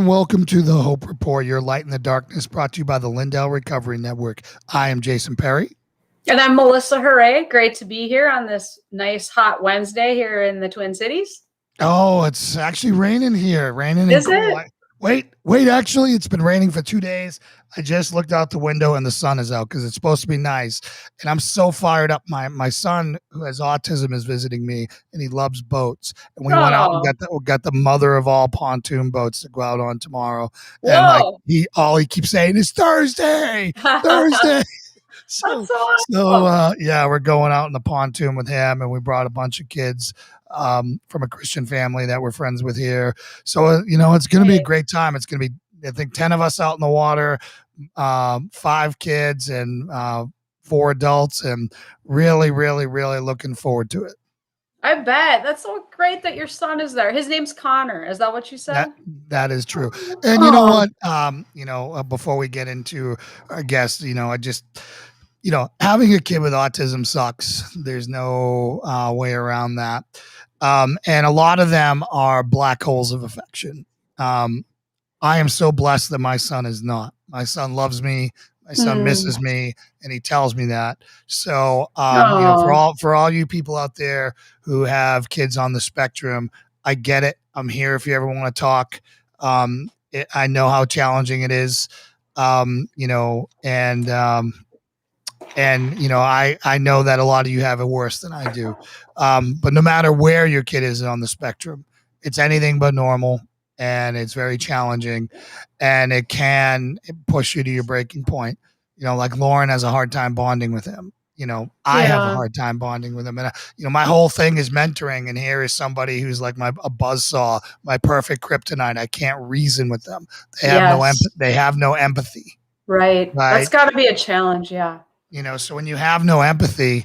welcome to the Hope Report, your light in the darkness, brought to you by the Lindell Recovery Network. I am Jason Perry. And I'm Melissa Hooray. Great to be here on this nice hot Wednesday here in the Twin Cities. Oh, it's actually raining here. Raining Is and cool. it? Wait, actually, it's been raining for 2 days. I just looked out the window and the sun is out because it's supposed to be nice. And I'm so fired up. My son, who has autism, is visiting me and he loves boats. And we went out and got the mother of all pontoon boats to go out on tomorrow. Whoa. And all he keeps saying is Thursday, Thursday. Yeah, we're going out in the pontoon with him, and we brought a bunch of kids from a Christian family that we're friends with here. So, it's going to be a great time. It's going to be, I think, 10 of us out in the water, 5 kids and 4 adults, and really, really, really looking forward to it. I bet. That's so great that your son is there. His name's Connor. Is that what you said? That is true. And you know what? Before we get into our guest, having a kid with autism sucks. There's no way around that. And a lot of them are black holes of affection. I am so blessed that my son is not. My son loves me. My son misses me, and he tells me that. So, for all you people out there who have kids on the spectrum, I get it. I'm here if you ever want to talk. I know how challenging it is, and I know that a lot of you have it worse than I do. But no matter where your kid is on the spectrum, it's anything but normal, and it's very challenging, and it can push you to your breaking point. Like Lauren has a hard time bonding with him. I have a hard time bonding with him. And, my whole thing is mentoring. And here is somebody who's like a buzzsaw, my perfect kryptonite. I can't reason with them. They have no empathy. Right? That's got to be a challenge. Yeah. So when you have no empathy,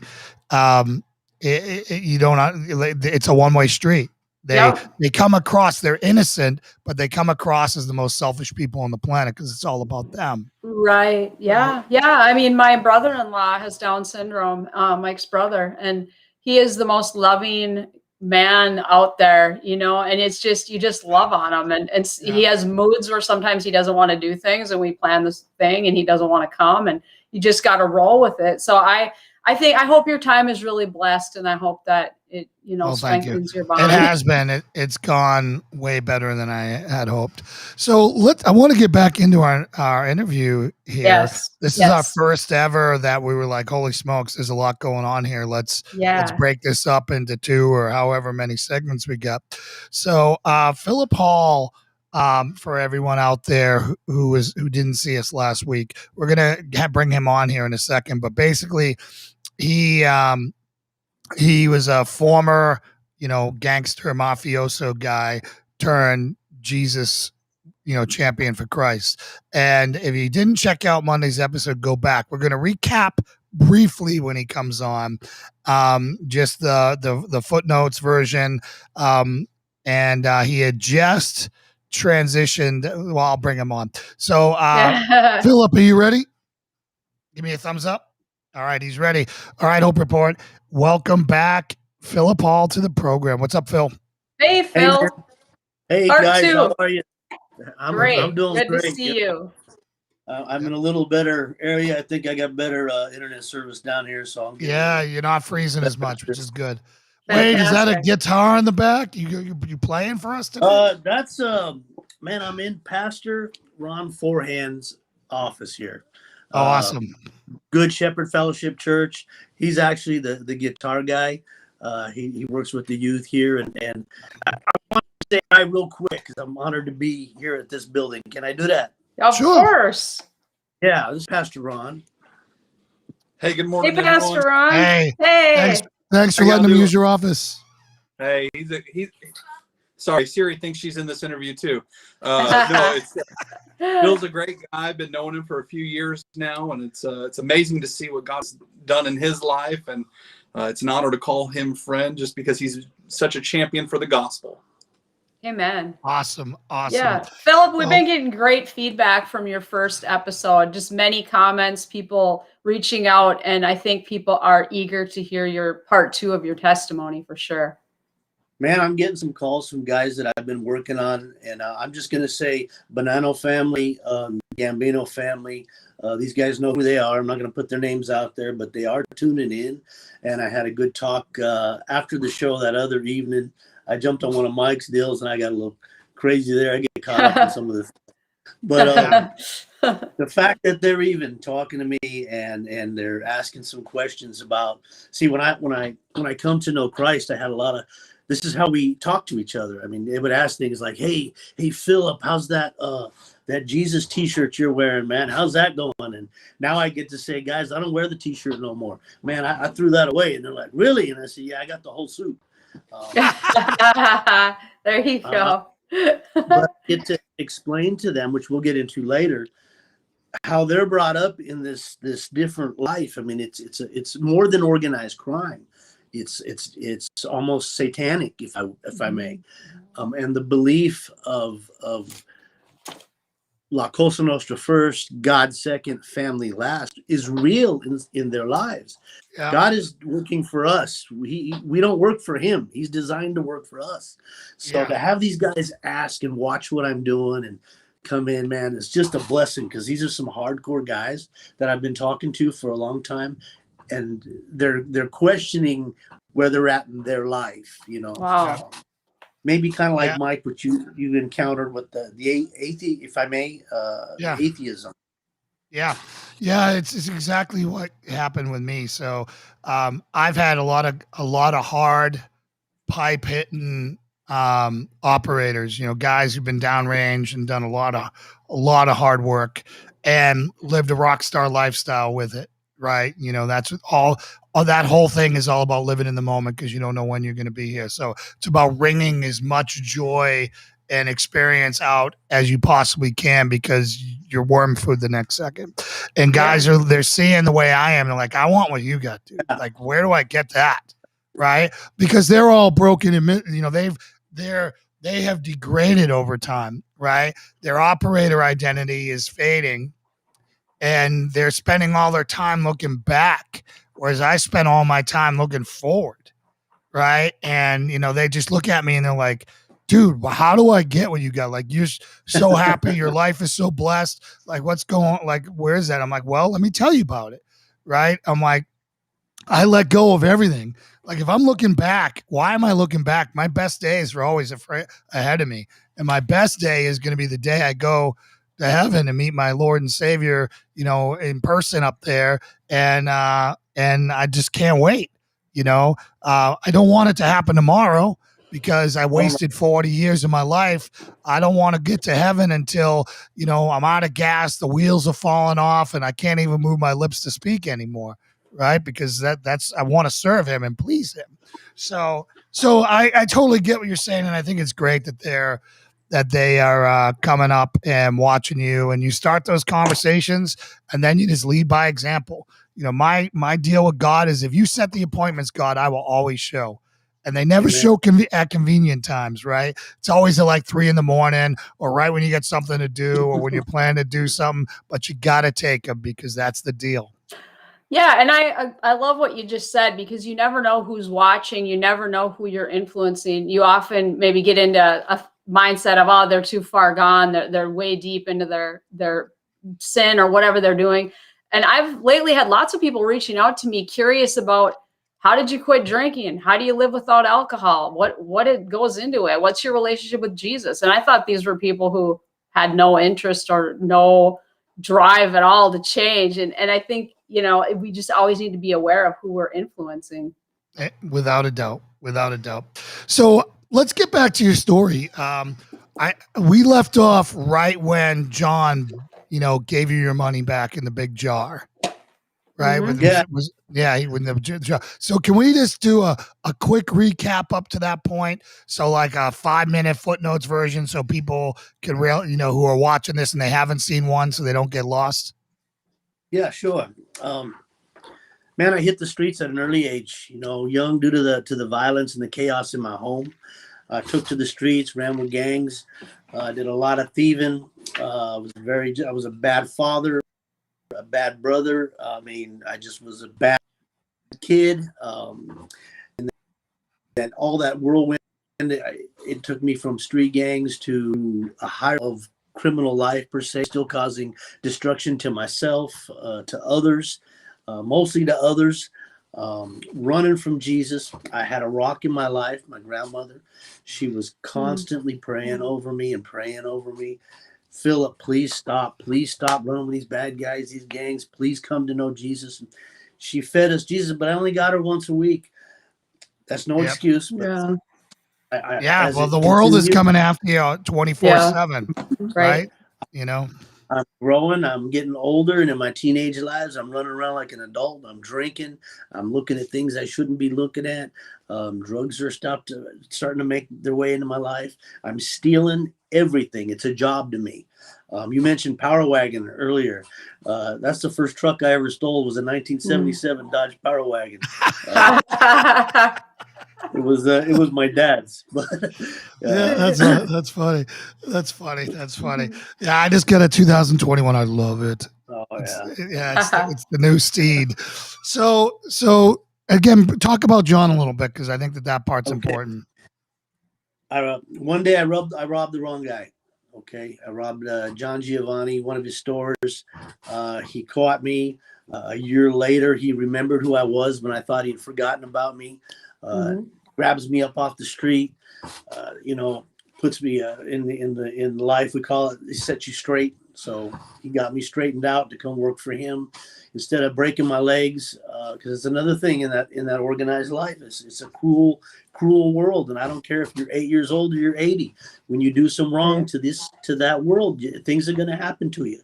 it's a one-way street. They come across, they're innocent, but they come across as the most selfish people on the planet because it's all about them. Right. Yeah. Right. Yeah. I mean, my brother-in-law has Down syndrome, Mike's brother, and he is the most loving man out there, and it's just, you just love on him. And he has moods where sometimes he doesn't want to do things, and we plan this thing and he doesn't want to come, and you just got to roll with it. So I hope your time is really blessed, and I hope that it, strengthens your bond. It has been. It's gone way better than I had hoped. So I want to get back into our interview here. Yes. This is our first ever that we were like, holy smokes, there's a lot going on here. Let's break this up into 2 or however many segments we got. So Phillip Hall, for everyone out there who didn't see us last week, we're gonna bring him on here in a second. But basically, he was a former, gangster mafioso guy turned Jesus, champion for Christ. And if you didn't check out Monday's episode, go back. We're going to recap briefly when he comes on, just the footnotes version. And he had just transitioned. Well, I'll bring him on. So, Phillip, are you ready? Give me a thumbs up. All right, he's ready. All right, Hope Report. Welcome back, Phillip Hall, to the program. What's up, Phil? Hey, Phil. Hey guys, how are you? Great. I'm doing Good great. to see you. I'm in a little better area. I think I got better internet service down here, so you're not freezing as much, which is good. Wait, is that a guitar in the back? You playing for us today? That's man, I'm in Pastor Ron Forehand's office here. Oh, awesome. Good Shepherd Fellowship Church. He's actually the guitar guy. He works with the youth here, and I want to say hi real quick because I'm honored to be here at this building. Can I do that? Of course. Yeah, this is Pastor Ron. Hey, good morning. Hey, Pastor Ron. Hey. Thanks for letting him use your office. Hey, he's sorry, Siri thinks she's in this interview too. No, Bill's a great guy. I've been knowing him for a few years now, and it's amazing to see what God's done in his life, and it's an honor to call him friend just because he's such a champion for the gospel. Amen. Awesome. Yeah, Phillip, we've been getting great feedback from your first episode. Just many comments, people reaching out, and I think people are eager to hear your part 2 of your testimony for sure. Man, I'm getting some calls from guys that I've been working on, and I'm just going to say Bonanno family, Gambino family. These guys know who they are. I'm not going to put their names out there, but they are tuning in. And I had a good talk after the show that other evening. I jumped on one of Mike's deals, and I got a little crazy there. I get caught up in some of the, but the fact that they're even talking to me and they're asking some questions about. See, when I come to know Christ, I had a lot of. This is how we talk to each other. I mean, they would ask things like, "Hey, Philip, how's that that Jesus T-shirt you're wearing, man? How's that going?" And now I get to say, "Guys, I don't wear the T-shirt no more, man. I threw that away." And they're like, "Really?" And I say, "Yeah, I got the whole suit." There you go. But I get to explain to them, which we'll get into later, how they're brought up in this different life. I mean, it's more than organized crime. It's almost satanic, if I may, and the belief of La Cosa Nostra first, God second, family last is real in their lives. Yeah. God is working for us. We don't work for him. He's designed to work for us. So to have these guys ask and watch what I'm doing and come in, man, it's just a blessing, because these are some hardcore guys that I've been talking to for a long time, and they're questioning where they're at in their life, you know. Wow. Maybe kind of like Mike, what you encountered with the atheism, if I may, atheism. Yeah, it's exactly what happened with me. So I've had a lot of hard pipe hitting operators, you know, guys who've been downrange and done a lot of hard work and lived a rock star lifestyle with it. Right. You know, that's all that whole thing is all about living in the moment, because you don't know when you're going to be here. So it's about wringing as much joy and experience out as you possibly can, because you're worm food the next second. And guys they're seeing the way I am. They're like, I want what you got, dude. Like, where do I get that? Right. Because they're all broken. And, you know, they have degraded over time. Right. Their operator identity is fading, and they're spending all their time looking back, whereas I spent all my time looking forward, right? And, you know, they just look at me and they're like, dude, well, how do I get what you got? Like, you're so happy. Your life is so blessed. Like, what's going on? Like, where is that? I'm like, well, let me tell you about it, right? I'm like, I let go of everything. Like, if I'm looking back, why am I looking back? My best days are always ahead of me. And my best day is going to be the day I go to heaven and meet my Lord and Savior, you know, in person up there. And I just can't wait. You know, I don't want it to happen tomorrow, because I wasted 40 years of my life. I don't want to get to heaven until, you know, I'm out of gas, the wheels are falling off, and I can't even move my lips to speak anymore. Right. Because that's, I want to serve him and please him. So I totally get what you're saying. And I think it's great that they are coming up and watching you, and you start those conversations, and then you just lead by example. You know, my deal with God is, if you set the appointments, God, I will always show. And they never show at convenient times, right? It's always at like 3 a.m, or right when you get something to do, or when you're planning to do something, but you got to take them, because that's the deal. Yeah, and I love what you just said, because you never know who's watching. You never know who you're influencing. You often maybe get into a mindset of, oh, they're too far gone. They're way deep into their sin or whatever they're doing. And I've lately had lots of people reaching out to me curious about, how did you quit drinking? How do you live without alcohol? What it goes into it? What's your relationship with Jesus? And I thought these were people who had no interest or no drive at all to change. And I think, you know, we just always need to be aware of who we're influencing. Without a doubt. So let's get back to your story. We left off right when John, you know, gave you your money back in the big jar, right? Mm-hmm. So can we just do a quick recap up to that point? So like a 5-minute footnotes version, so people can who are watching this and they haven't seen one, so they don't get lost. Yeah, sure. Man, I hit the streets at an early age, you know, young, due to the violence and the chaos in my home. I took to the streets, ran with gangs, did a lot of thieving. I was a bad father, a bad brother. I mean, I just was a bad kid. And then all that whirlwind it took me from street gangs to a higher of criminal life per se, still causing destruction to myself, to others, mostly to others. Running from Jesus. I had a rock in my life. My grandmother, she was constantly praying over me and praying over me. Phillip, please stop running with these bad guys, these gangs. Please come to know Jesus. And she fed us Jesus, but I only got her once a week. That's no excuse. But well, the world is coming after you 24/7, right? I'm growing, I'm getting older, and in my teenage lives, I'm running around like an adult. I'm drinking, I'm looking at things I shouldn't be looking at. Drugs are starting to make their way into my life. I'm stealing everything. It's a job to me. You mentioned Power Wagon earlier. That's the first truck I ever stole. Was a 1977 Dodge Power Wagon. It was my dad's. But that's funny. That's funny. Yeah, I just got a 2021. I love it. Oh it's the new Steed. So again, talk about John a little bit, because I think that part's important. One day I robbed the wrong guy. Okay, I robbed John Giovanni, one of his stores. He caught me. A year later, he remembered who I was when I thought he'd forgotten about me. Grabs me up off the street, puts me in life. We call it, he sets you straight. So he got me straightened out to come work for him instead of breaking my legs. Because it's another thing in that organized life. It's a cruel world, and I don't care if you're 8 years old or you're 80. When you do some wrong to that world, things are going to happen to you.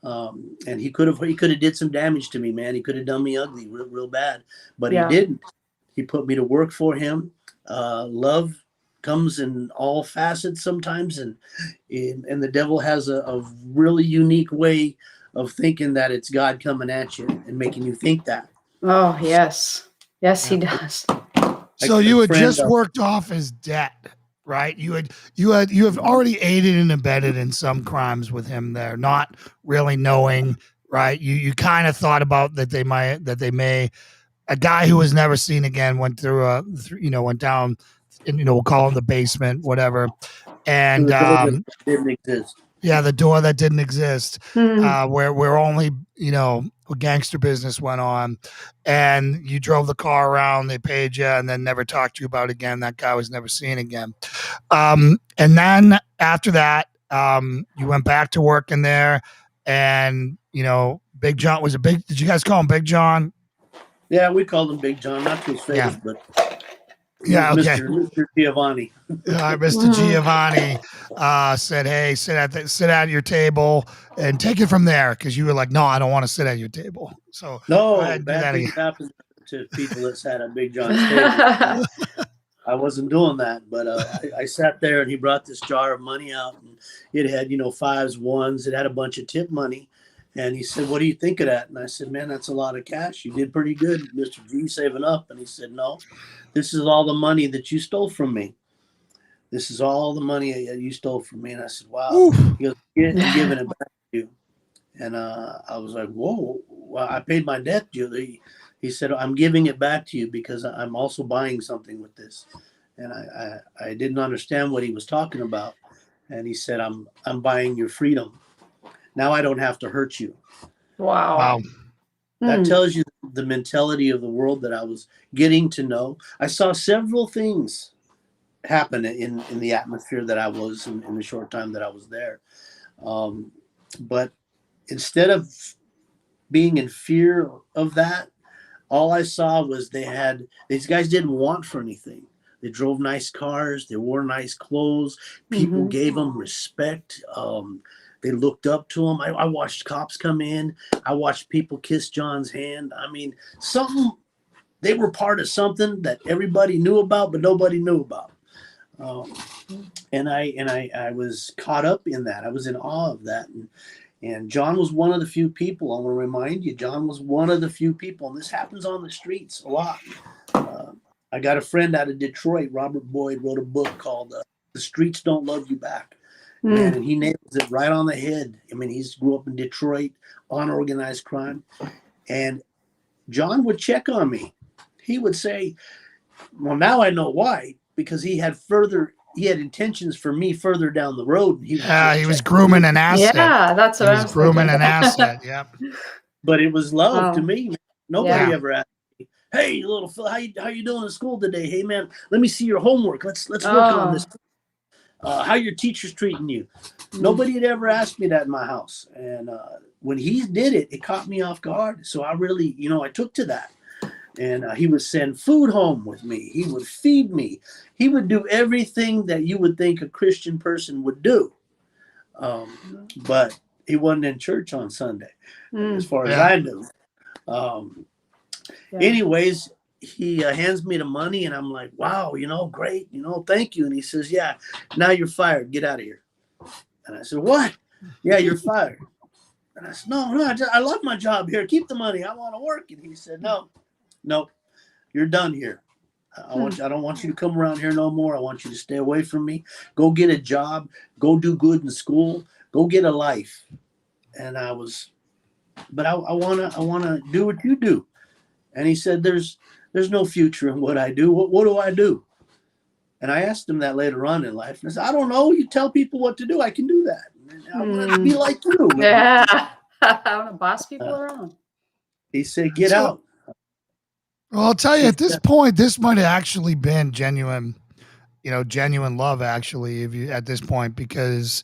And he could have did some damage to me, man. He could have done me ugly, real bad, but he didn't. He put me to work for him. Love comes in all facets sometimes, and the devil has a really unique way of thinking that it's God coming at you and making you think that. Oh yes, he does. So you had just worked off his debt, right? You have already aided and abetted in some crimes with him there, not really knowing, right? You kind of thought about that they may. A guy who was never seen again went went down, and we'll call him the basement, whatever, and didn't exist. Yeah, the door that didn't exist, where only gangster business went on, and you drove the car around, they paid you, and then never talked to you about it again. That guy was never seen again, and then after that, you went back to working there, and Big John was Did you guys call him Big John? Yeah, we called him Big John, not to his face, but okay. Mr. Giovanni. Mr. Giovanni said, "Hey, sit at your table and take it from there," because you were like, "No, I don't want to sit at your table." So no, bad things happen to people that sat at Big John's table. I wasn't doing that, but I sat there, and he brought this jar of money out, and it had fives, ones. It had a bunch of tip money. And he said, "What do you think of that?" And I said, "Man, that's a lot of cash. You did pretty good, Mr. G, saving up." And he said, "No, this is all the money that you stole from me. This is all the money that you stole from me." And I said, "Wow." Ooh. He goes, "I'm giving it back to you." And I was like, "Whoa, well, I paid my debt, Julie." He said, "I'm giving it back to you because I'm also buying something with this." And I didn't understand what he was talking about. And he said, I'm buying your freedom. Now I don't have to hurt you." Wow. That tells you the mentality of the world that I was getting to know. I saw several things happen in the atmosphere that I was in the short time that I was there. But instead of being in fear of that, all I saw was these guys didn't want for anything. They drove nice cars. They wore nice clothes. People gave them respect. They looked up to him. I watched cops come in. I watched people kiss John's hand. I mean, they were part of something that everybody knew about, but nobody knew about. And I was caught up in that. I was in awe of that. And John was one of the few people. I want to remind you, John was one of the few people. And this happens on the streets a lot. I got a friend out of Detroit, Robert Boyd, wrote a book called The Streets Don't Love You Back. And he nails it right on the head. I mean, he grew up in Detroit on organized crime. And John would check on me. He would say, "Well, now I know why. because he had intentions for me further down the road. And he was grooming an asset. Yeah, that's what I was grooming thinking. an asset. Yep. But it was love to Wow. me. Nobody Yeah. ever asked me, "Hey, little Phil, how you doing in school today? Hey, man, let me see your homework. Let's work on this. How your teachers treating you?" Nobody had ever asked me that in my house. And when he did it, it caught me off guard. So I really, I took to that. And he would send food home with me. He would feed me. He would do everything that you would think a Christian person would do. But he wasn't in church on Sunday, as far as I knew. Anyways, he hands me the money, and I'm like, "Wow, great, thank you." And he says, "Yeah, now you're fired. Get out of here." And I said, "What?" "Yeah, you're fired." And I said, No, I love my job here. Keep the money. I want to work. And he said, No, you're done here. I don't want you to come around here no more. I want you to stay away from me. Go get a job. Go do good in school. Go get a life." And I wanna do what you do. And he said, There's no future in what I do. What do I do? And I asked him that later on in life. And I said, "I don't know. You tell people what to do. I can do that. I want to be like you." Yeah. I want to boss people around. He said, "Get out." Well, I'll tell you, at this point, this might have actually been genuine love, actually, if you at this point, because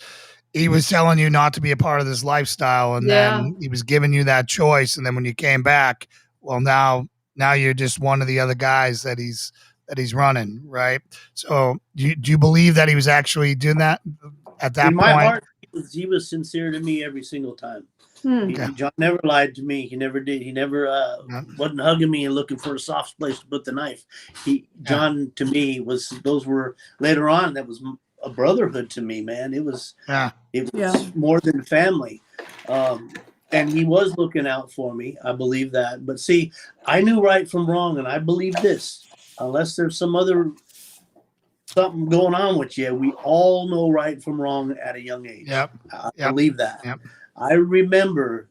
he was telling you not to be a part of this lifestyle, and then he was giving you that choice. And then when you came back, well, now you're just one of the other guys that he's running, right? So do you believe that he was actually doing that at that In my point? heart, he was sincere to me every single time. John never lied to me. He never did. He never wasn't hugging me and looking for a soft place to put the knife. John to me those were later on. That was a brotherhood to me, man. It was more than family. And he was looking out for me. I believe that. But see, I knew right from wrong, and I believe this. Unless there's something going on with you, we all know right from wrong at a young age. Yep. I believe that. Yep. I remember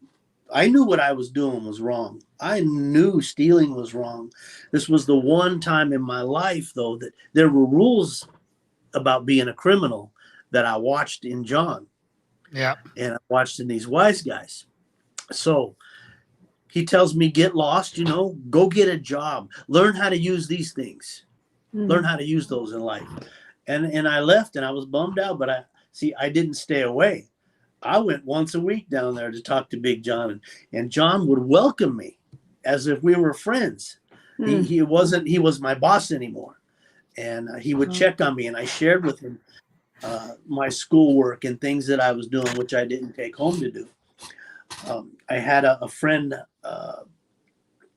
I knew what I was doing was wrong. I knew stealing was wrong. This was the one time in my life, though, that there were rules about being a criminal that I watched in John. Yeah. And I watched in these wise guys. So he tells me, get lost, go get a job, learn how to use these things, learn how to use those in life. And I left, and I was bummed out, but I didn't stay away. I went once a week down there to talk to Big John, and John would welcome me as if we were friends. He was my boss anymore. And he would check on me, and I shared with him my schoolwork and things that I was doing, which I didn't take home to do. I had a friend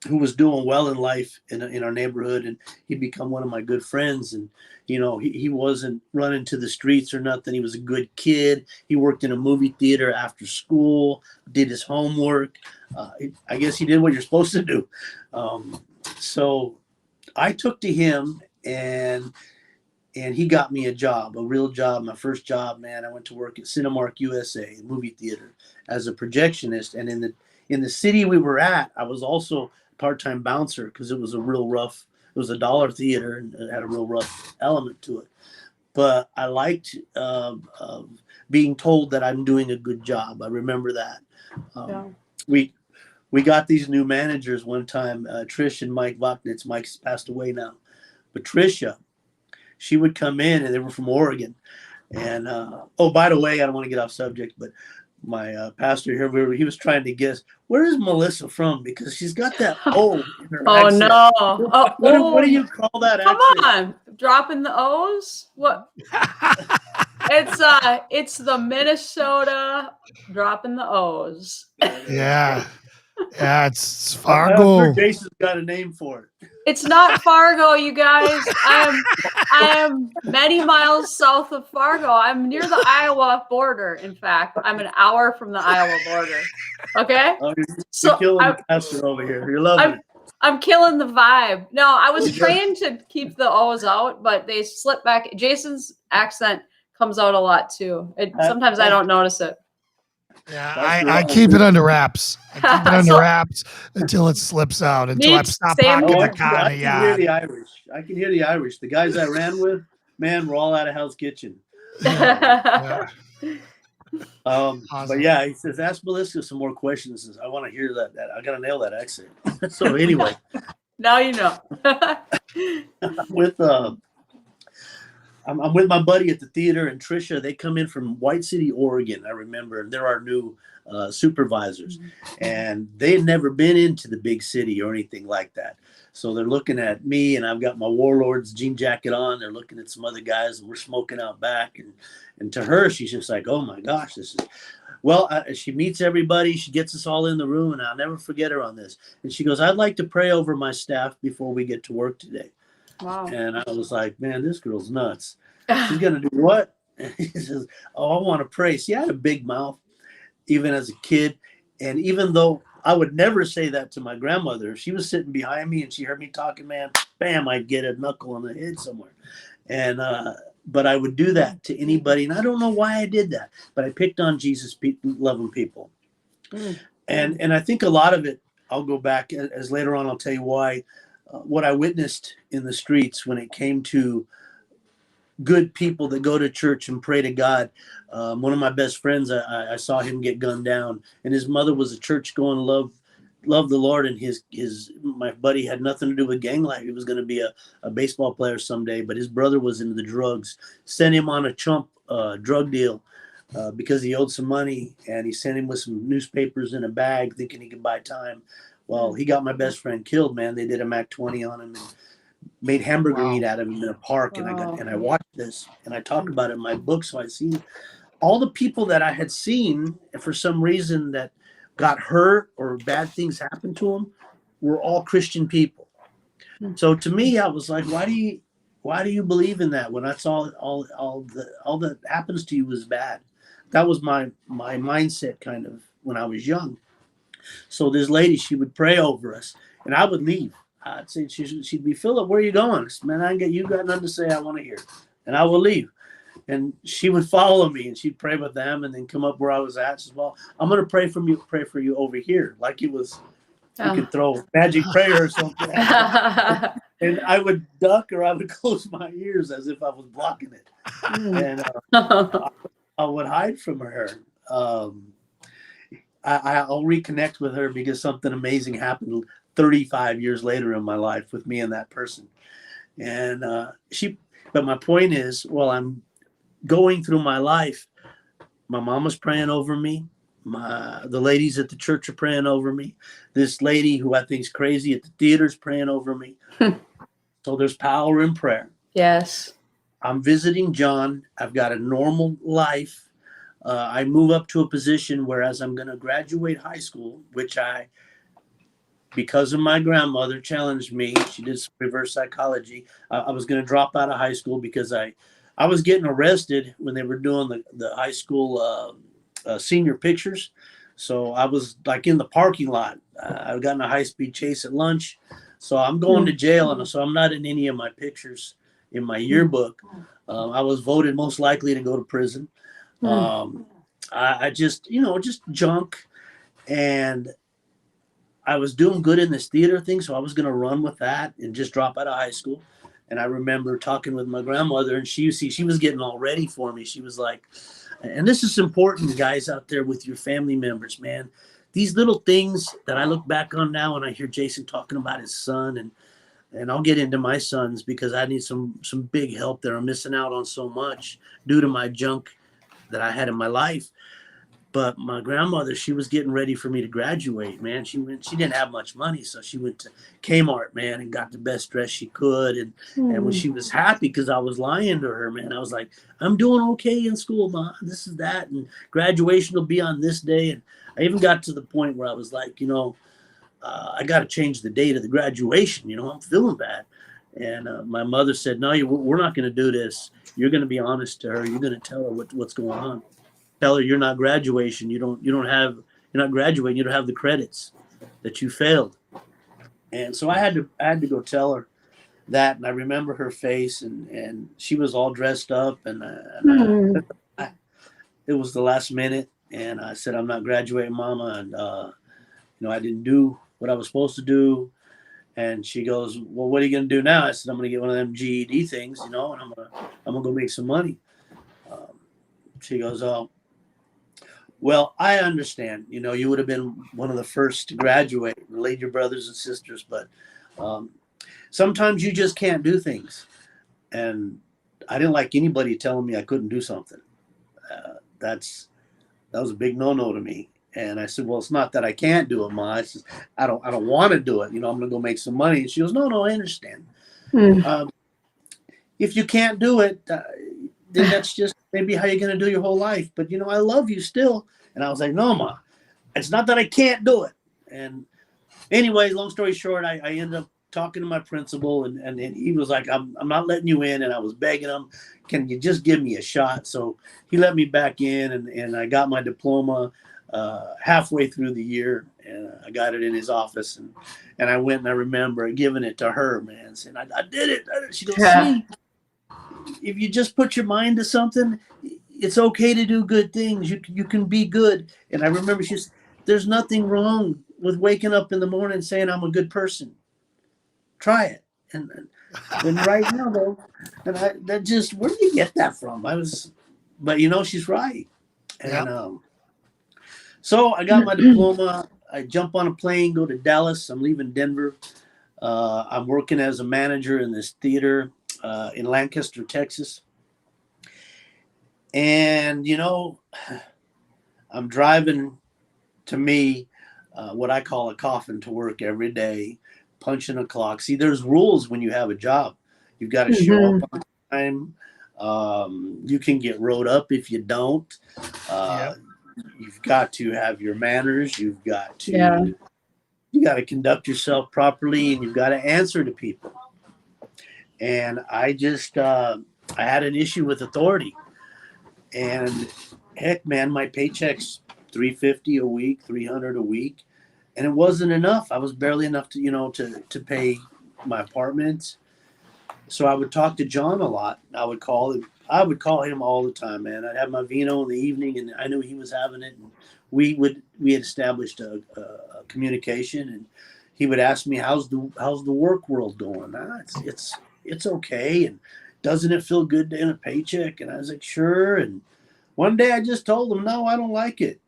who was doing well in life in our neighborhood, and he'd become one of my good friends. And he wasn't running to the streets or nothing. He was a good kid. He worked in a movie theater after school, did his homework. I guess he did what you're supposed to do. So I took to him, and he got me a job, a real job, my first job, man. I went to work at Cinemark USA, a movie theater, as a projectionist. And in the city we were at, I was also a part-time bouncer, because it was a real rough. It was a dollar theater, and it had a real rough element to it. But I liked being told that I'm doing a good job. I remember that. We got these new managers one time, Trish and Mike Wachnitz. Mike's passed away now. But Trisha, she would come in, and they were from Oregon. And, by the way, I don't want to get off subject, but my pastor here, he was trying to guess, where is Melissa from? Because she's got that O in her accent. No. What do you call that Come accent? on. Dropping the O's? What? It's the Minnesota dropping the O's. Yeah. Yeah, it's Fargo. I'm sure Jason's got a name for it. It's not Fargo, you guys. I am many miles south of Fargo. I'm near the Iowa border. In fact, I'm an hour from the Iowa border. Okay? Oh, you're killing the pastor over here. You're loving it. I'm killing the vibe. No, I was trained to keep the O's out, but they slip back. Jason's accent comes out a lot too. Sometimes I don't notice it. Yeah, Pastor I Ron. keep it under wraps. I keep it under So- wraps until it slips out, until I stop same parking Oh, the car in I the can hear yard. the Irish. I can hear the Irish. The guys I ran with, man, we're all out of Hell's Kitchen. Yeah. But Awesome. yeah, he says, ask Melissa some more questions. He says, I want to hear that. I got to nail that accent. So anyway, Now you know. with I'm with my buddy at the theater and Trisha. They come in from White City, Oregon. I remember, and they're our new supervisors, and they had never been into the big city or anything like that. So they're looking at me, and I've got my Warlords jean jacket on. They're looking at some other guys, and we're smoking out back. And to her, she's just like, "Oh my gosh, this is." Well, she meets everybody. She gets us all in the room, and I'll never forget her on this. And she goes, "I'd like to pray over my staff before we get to work today." Wow. And I was like, "Man, this girl's nuts. She's gonna do what?" And he says, "Oh, I want to pray." See, I had a big mouth, even as a kid, and even though I would never say that to my grandmother, if she was sitting behind me and she heard me talking, man, bam, I'd get a knuckle on the head somewhere. And but I would do that to anybody, and I don't know why I did that, but I picked on Jesus, loving people, and I think a lot of it. I'll go back as later on. I'll tell you why. What I witnessed in the streets when it came to good people that go to church and pray to God. One of my best friends, I saw him get gunned down, and his mother was a church going, love the Lord, and my buddy had nothing to do with gang life. He was going to be a baseball player someday, but his brother was into the drugs. Sent him on a chump drug deal because he owed some money, and he sent him with some newspapers in a bag, thinking he could buy time. Well, he got my best friend killed. Man, they did a MAC 20 on him. And made hamburger meat out of him in a park, and I watched this, and I talk about it in my book. So I seen all the people that I had seen for some reason that got hurt or bad things happened to them were all Christian people. So to me, I was like, why do you believe in that when that's all that happens to you is bad? That was my mindset kind of when I was young. So this lady, she would pray over us, and I would leave. I'd say she'd be, Phillip, where are you going? Man, you got nothing to say. I want to hear, and I will leave. And she would follow me, and she'd pray with them, and then come up where I was at. She says, well, I'm going to pray for you over here, like it was. You could throw magic prayer or something. And I would duck or I would close my ears as if I was blocking it, and I would hide from her. I'll reconnect with her because something amazing happened 35 years later in my life with me and that person. And but my point is, while I'm going through my life, my mom was praying over me. The ladies at the church are praying over me. This lady who I think is crazy at the theater is praying over me. So there's power in prayer. Yes. I'm visiting John. I've got a normal life. I move up to a position whereas I'm going to graduate high school, which because of my grandmother challenged me. She did some reverse psychology. I was going to drop out of high school because I was getting arrested when they were doing the high school senior pictures. So I was like in the parking lot. I got in a high-speed chase at lunch. So I'm going to jail, and so I'm not in any of my pictures in my yearbook. I was voted most likely to go to prison. I just junk, and I was doing good in this theater thing, so I was going to run with that and just drop out of high school. And I remember talking with my grandmother, and she was getting all ready for me. She was like, and this is important, guys out there with your family members, man. These little things that I look back on now, and I hear Jason talking about his son, and I'll get into my sons because I need some big help there. I'm missing out on so much due to my junk that I had in my life. But my grandmother, she was getting ready for me to graduate, man. She didn't have much money, so she went to Kmart, man, and got the best dress she could. And when she was happy because I was lying to her, man, I was like, I'm doing okay in school, Mom. This is that. And graduation will be on this day. And I even got to the point where I was like, I got to change the date of the graduation. I'm feeling bad. And my mother said, no, we're not going to do this. You're going to be honest to her. You're going to tell her what's going on. Tell her you're not graduation. You're not graduating. You don't have the credits that you failed. And so I had to go tell her that. And I remember her face, and she was all dressed up, and it was the last minute, And I said, I'm not graduating, Mama. And, I didn't do what I was supposed to do. And she goes, well, what are you going to do now? I said, I'm going to get one of them GED things, and I'm going to go make some money. She goes, oh, well, I understand. You would have been one of the first to graduate, relate your brothers and sisters, but sometimes you just can't do things. And I didn't like anybody telling me I couldn't do something. That was a big no-no to me. And I said, well, it's not that I can't do it, Ma. It's just, I don't want to do it. I'm going to go make some money. And she goes, no, I understand. If you can't do it, then that's just maybe how you're going to do your whole life. But, I love you still. And I was like, no, Ma, it's not that I can't do it. And anyway, long story short, I ended up talking to my principal, and he was like, I'm not letting you in. And I was begging him, can you just give me a shot? So he let me back in, and I got my diploma halfway through the year, and I got it in his office, and I went and I remember giving it to her, man, saying, I did it. She goes, see, if you just put your mind to something, it's okay to do good things. You can be good. And I remember she said, there's nothing wrong with waking up in the morning saying I'm a good person. Try it. And right now, though, and that just, where do you get that from? But she's right. And so I got my diploma. I jump on a plane, go to Dallas. I'm leaving Denver. I'm working as a manager in this theater in Lancaster, Texas. And, I'm driving, to me, what I call a coffin to work every day, punching a clock. See, there's rules when you have a job. You've got to show up on time. You can get rode up if you don't. You've got to have your manners. You've got to you got to conduct yourself properly, and you've got to answer to people. And I just I had an issue with authority. And heck, man, my paycheck's $350 a week, $300 a week, and it wasn't enough. I was barely enough to pay my apartment. So I would talk to John a lot. I would call him all the time, man. I'd have my vino in the evening, and I knew he was having it. And we had established a communication, and he would ask me, how's the work world going? It's okay, and doesn't it feel good to earn a paycheck? And I was like, sure. And one day I just told him, no, I don't like it.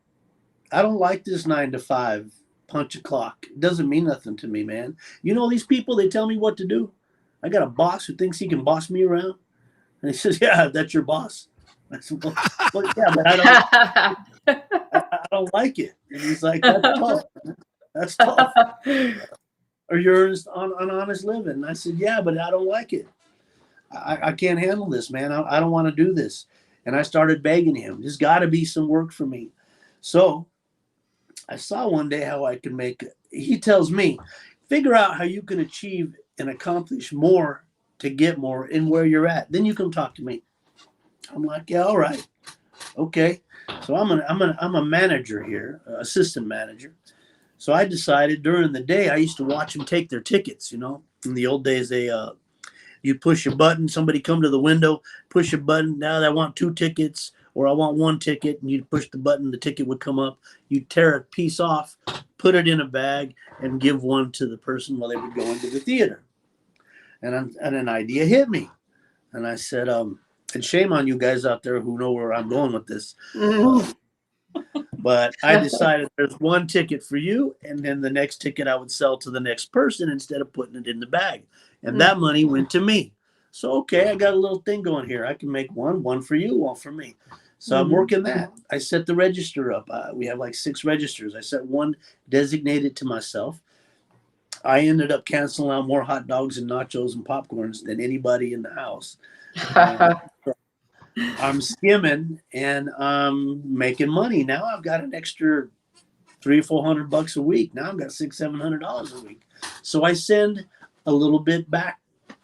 I don't like this 9 to 5 punch a clock. It doesn't mean nothing to me, man. These people, they tell me what to do. I got a boss who thinks he can boss me around. And he says, yeah, that's your boss. I said, well yeah, but I don't like it. And he's like, that's tough. That's tough. Or you're on honest living. And I said, yeah, but I don't like it. I can't handle this, man. I don't want to do this. And I started begging him. There's got to be some work for me. So I saw one day how I can he tells me, figure out how you can achieve and accomplish more to get more in where you're at. Then you come talk to me. I'm like, yeah, all right. Okay. So I'm a manager here, assistant manager. So I decided during the day, I used to watch them take their tickets, In the old days, you push a button, somebody come to the window, push a button. Now I want 2 tickets, or I want 1 ticket, and you push the button, the ticket would come up. You tear a piece off, put it in a bag, and give one to the person while they would go into the theater. And an idea hit me. And I said, and shame on you guys out there who know where I'm going with this. But I decided there's 1 ticket for you, and then the next ticket I would sell to the next person instead of putting it in the bag. And that money went to me. So, okay, I got a little thing going here. I can make one for you, 1 for me. So I'm working that. I set the register up. We have like 6 registers. I set 1 designated to myself. I ended up canceling out more hot dogs and nachos and popcorns than anybody in the house. I'm skimming and I'm making money. Now I've got an extra $300 or $400 a week. Now I've got $600-700 a week. So I send a little bit back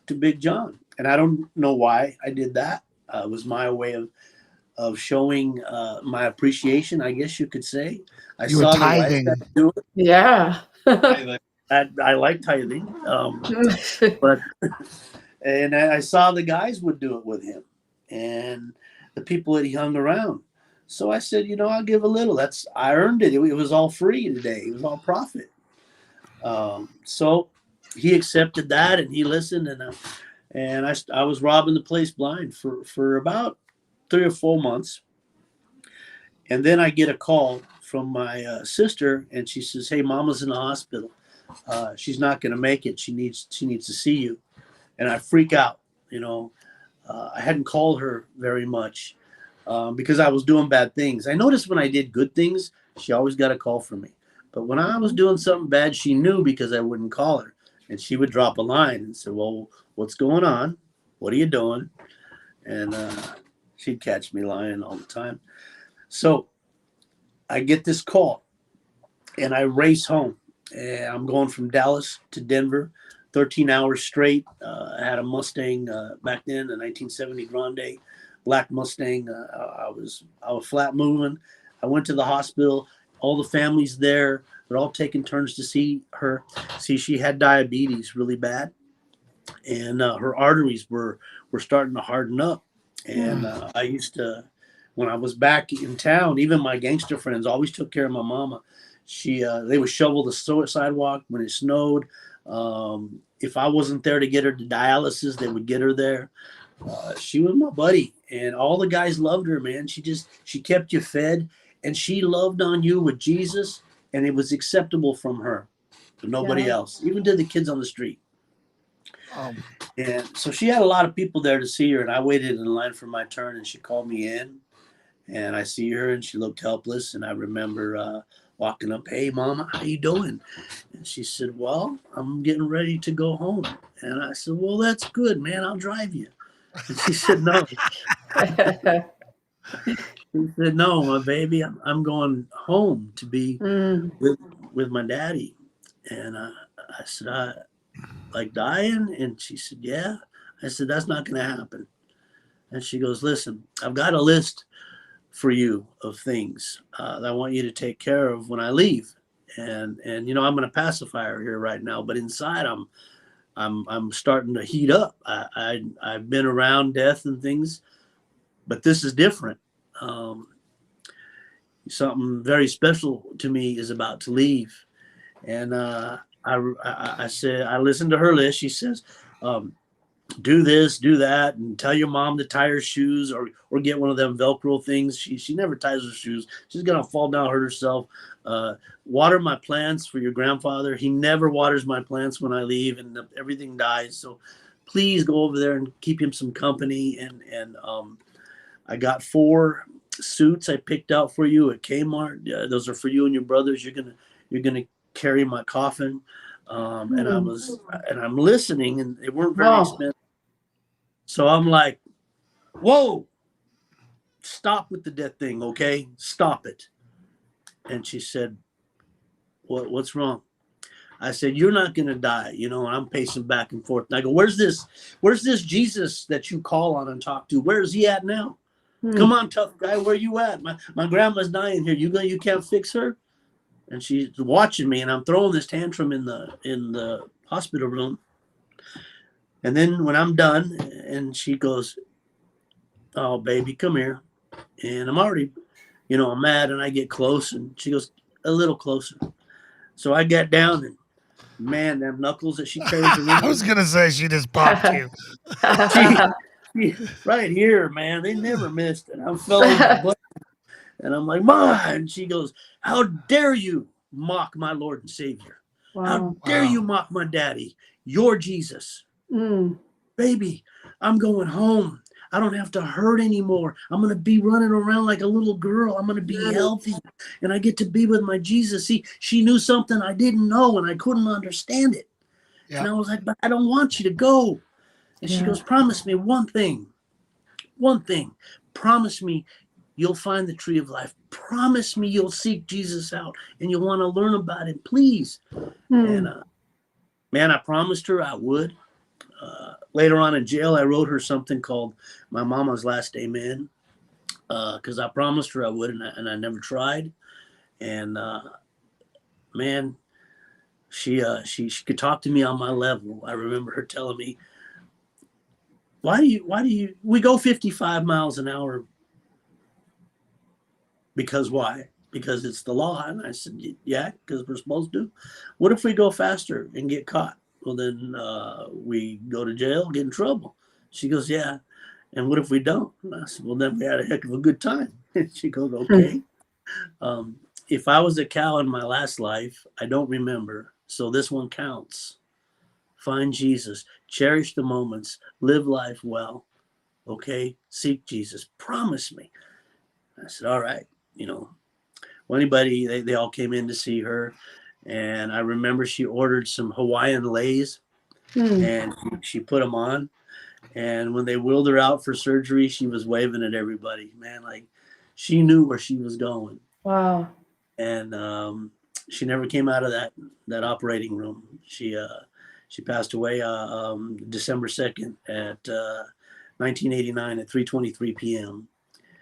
to Big John. And I don't know why I did that. It was my way of showing my appreciation, I guess you could say. You were tithing. Yeah. I like tithing. And I saw the guys would do it with him and the people that he hung around. So I said, I'll give a little. I earned it. It was all free today. It was all profit. So he accepted that, and he listened, and I was robbing the place blind for about 3 or 4 months. And then I get a call from my sister, and she says, "Hey, Mama's in the hospital. She's not going to make it. She needs to see you." And I freak out. I hadn't called her very much because I was doing bad things. I noticed when I did good things, she always got a call from me. But when I was doing something bad, she knew because I wouldn't call her. And she would drop a line and say, "Well, what's going on? What are you doing?" And she'd catch me lying all the time. So I get this call, and I race home. And I'm going from Dallas to Denver, 13 hours straight. I had a Mustang back then, a 1970 Grande, black Mustang. I was flat moving. I went to the hospital. All the families there, they're all taking turns to see her. See, she had diabetes really bad, and her arteries were starting to harden up. And I used to, when I was back in town, even my gangster friends always took care of my mama. They would shovel the sidewalk when it snowed. If I wasn't there to get her to dialysis, they would get her there. She was my buddy, and all the guys loved her, man. She kept you fed, and she loved on you with Jesus, and it was acceptable from her to nobody else, even to the kids on the street. And so she had a lot of people there to see her, and I waited in line for my turn, and she called me in, and I see her, and she looked helpless, and I remember walking up, "Hey, Mama, how you doing?" And she said, "Well, I'm getting ready to go home." And I said, "Well, that's good, man. I'll drive you." And she said, "No." She said, "No, my baby, I'm going home to be with my daddy." And I said, "Like dying?" And she said, "Yeah." I said, "That's not going to happen." And she goes, "Listen, I've got a list for you of things that I want you to take care of when I leave. And I'm going to pacify her here right now, but inside I'm starting to heat up. I've been around death and things, but this is different. Something very special to me is about to leave." And I said, I listened to her list. She says, "Do this, do that, and tell your mom to tie her shoes or get one of them Velcro things." She never ties her shoes. She's going to fall down, hurt herself. "Water my plants for your grandfather. He never waters my plants when I leave, and everything dies. So please go over there and keep him some company." And I got 4 suits I picked out for you at Kmart. Those are for you and your brothers. You're gonna carry my coffin. And I'm listening, and they weren't very expensive. So I'm like, "Whoa, stop with the death thing, okay? Stop it." And she said, What's wrong?" I said, "You're not going to die, and I'm pacing back and forth. And I go, where's this Jesus that you call on and talk to? Where's he at now? Come on, tough guy, where you at? My grandma's dying here. You can't fix her?" And she's watching me, and I'm throwing this tantrum in the hospital room. And then when I'm done, and she goes, "Oh, baby, come here." And I'm already, I'm mad, and I get close, and she goes, "A little closer." So I get down, and man, them knuckles that she carries around. I was going to say she just popped you. she, right here, man, they never missed. And I'm feeling my butt. And I'm like, "Ma," and she goes, "How dare you mock my Lord and Savior? How dare you mock my daddy? You're Jesus." "Baby, I'm going home. I don't have to hurt anymore. I'm going to be running around like a little girl. I'm going to be healthy, and I get to be with my Jesus." See, she knew something I didn't know, and I couldn't understand it. And I was like, "But I don't want you to go." And she goes, "Promise me one thing. Promise me you'll find the tree of life. Promise me you'll seek Jesus out, and you'll want to learn about him, please." And man, I promised her I would. Later on in jail, I wrote her something called "My Mama's Last Amen," because I promised her I would, and I never tried. And man, she could talk to me on my level. I remember her telling me, why do you we go 55 miles an hour Because why? Because it's the law. And I said, yeah, because we're supposed to. What if we go faster and get caught? Well, then we go to jail, get in trouble. She goes, yeah. And what if we don't? And I said, well, then we had a heck of a good time. And she goes, okay. If I was a cow in my last life, I don't remember. So this one counts. Find Jesus. Cherish the moments. Live life well. Okay? Seek Jesus. Promise me. I said, all right. You know, well, anybody, they all came in to see her. And I remember she ordered some Hawaiian Lays and she put them on. And when they wheeled her out for surgery, she was waving at everybody. Man, like she knew where she was going. Wow. And she never came out of that operating room. She passed away December 2nd at 1989 at 3:23 p.m.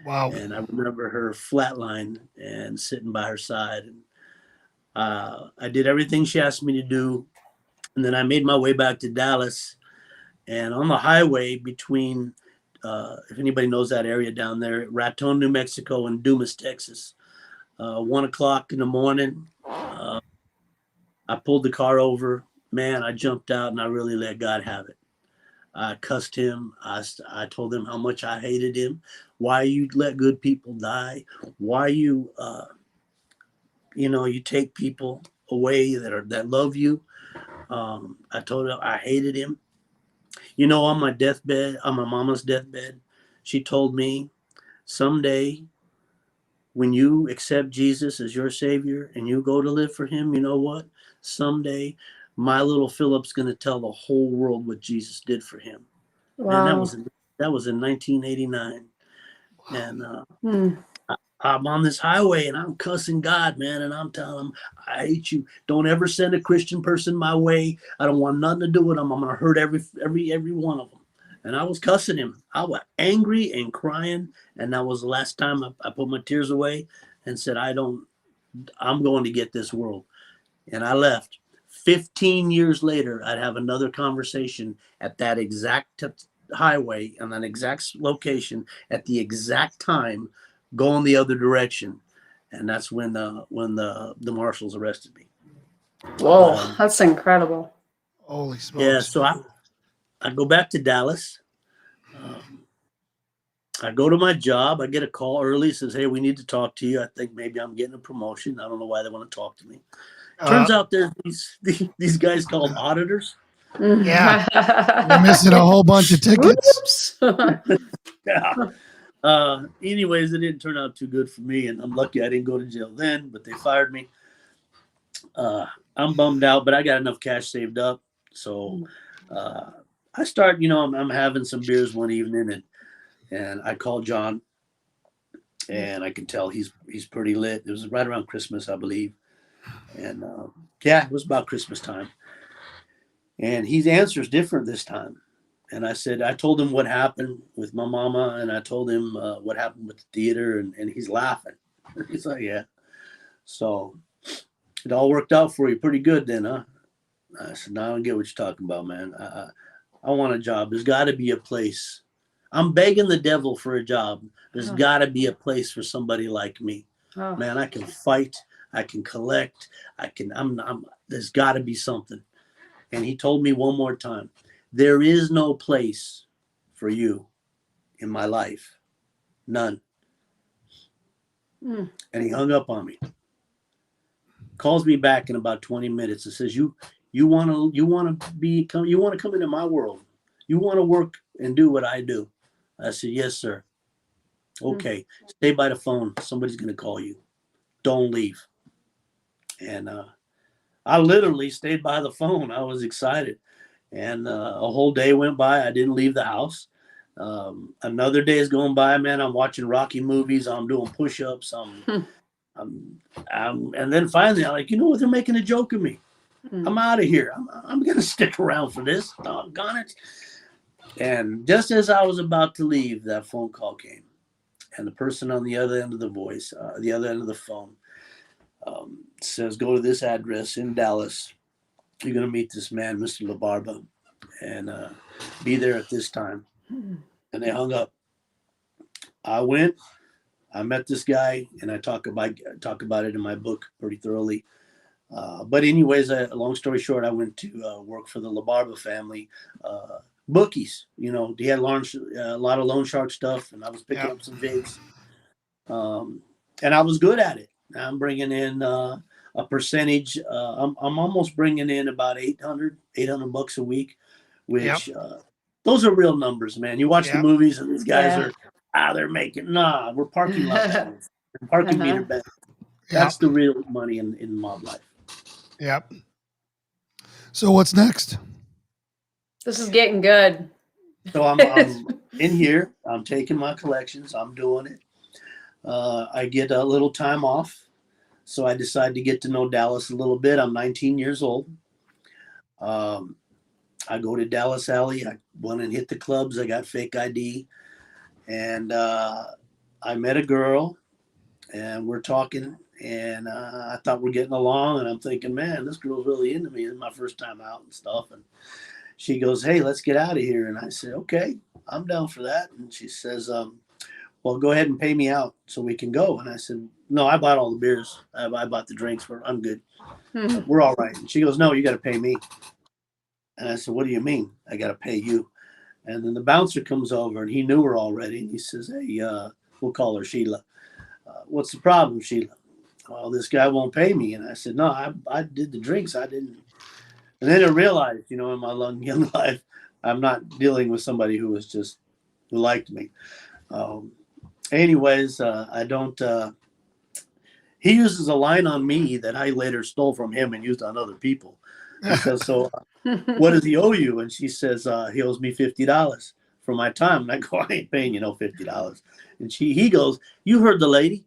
Wow. And I remember her flatline and sitting by her side. And I did everything she asked me to do. And then I made my way back to Dallas. And on the highway between, if anybody knows that area down there, Raton, New Mexico, and Dumas, Texas, 1 o'clock in the morning, I pulled the car over. Man, I jumped out and I really let God have it. I cussed him. I told him how much I hated him. Why you let good people die? Why you, you take people away that love you? I told him I hated him. You know, on my deathbed, on my mama's deathbed, she told me, someday when you accept Jesus as your savior and you go to live for him, you know what? Someday my little Philip's going to tell the whole world what Jesus did for him. Wow. And that was in 1989. And I'm on this highway and I'm cussing God, man. And I'm telling him, I hate you. Don't ever send a Christian person my way. I don't want nothing to do with them. I'm going to hurt every one of them. And I was cussing him. I was angry and crying. And that was the last time I put my tears away and said, I'm going to get this world. And I left. 15 years later, I'd have another conversation at that exact highway on that exact location at the exact time, going the other direction. And that's when the marshals arrested me. Whoa, that's incredible. Holy smokes. Yeah, so I go back to Dallas. I go to my job. I get a call early. It says, hey, we need to talk to you. I think maybe I'm getting a promotion. I don't know why they want to talk to me. Turns out there's these guys called auditors. Yeah. You're missing a whole bunch of tickets. Yeah. Anyways, it didn't turn out too good for me, and I'm lucky I didn't go to jail then, but they fired me. I'm bummed out, but I got enough cash saved up. So I start, I'm having some beers one evening, and I call John, and I can tell he's pretty lit. It was right around Christmas, I believe. And it was about Christmas time. And his answer's different this time. And I told him what happened with my mama, and I told him what happened with the theater, and he's laughing. He's like, yeah. So it all worked out for you pretty good then, huh? I said, no, I don't get what you're talking about, man. I want a job. There's got to be a place. I'm begging the devil for a job. There's got to be a place for somebody like me. Oh. Man, I can fight. I can collect. There's got to be something. And he told me one more time, there is no place for you in my life. None. And he hung up on me. Calls me back in about 20 minutes and says, you want to come into my world. You want to work and do what I do. I said, yes, sir. Okay. Stay by the phone. Somebody's going to call you. Don't leave. And I literally stayed by the phone. I was excited. And a whole day went by. I didn't leave the house. Another day is going by, man. I'm watching Rocky movies. I'm doing push-ups. And then finally, I'm like, you know what? They're making a joke of me. I'm out of here. I'm going to stick around for this. Doggone it. And just as I was about to leave, that phone call came. And the person on the other end of the other end of the phone, says, go to this address in Dallas. You're going to meet this man, Mr. LaBarba, and be there at this time. And they hung up. I went. I met this guy, and I talk about it in my book pretty thoroughly. But anyways, long story short, I went to work for the LaBarba family, bookies. You know, they had a lot of loan shark stuff, and I was picking up some jigs. And I was good at it. I'm bringing in a percentage. I'm almost bringing in about $800 $800 a week, which those are real numbers, man. You watch the movies, and these guys are they're making we're parking lot bandits, parking meter bandits. That's the real money in mob life. Yep. So what's next? This is getting good. So I'm in here. I'm taking my collections. I'm doing it. I get a little time off, so I decide to get to know Dallas a little bit. I'm 19 years old. I go to Dallas Alley. I went and hit the clubs. I got fake ID, and I met a girl, and we're talking, and I thought we're getting along, and I'm thinking, man, this girl's really into me. It's my first time out and stuff, and she goes, hey, let's get out of here. And I said, okay, I'm down for that. And she says, well, go ahead and pay me out so we can go. And I said, no, I bought all the beers. I bought the drinks. I'm good. We're all right. And she goes, no, you got to pay me. And I said, what do you mean? I got to pay you. And then the bouncer comes over, and he knew her already. And he says, hey, we'll call her Sheila. What's the problem, Sheila? Well, this guy won't pay me. And I said, no, I did the drinks. I didn't. And then I realized, you know, in my young life, I'm not dealing with somebody who liked me. Anyways, I don't. He uses a line on me that I later stole from him and used on other people. He says, so what does he owe you? And she says, he owes me $50 for my time. And I go, I ain't paying you no $50. And he goes, you heard the lady.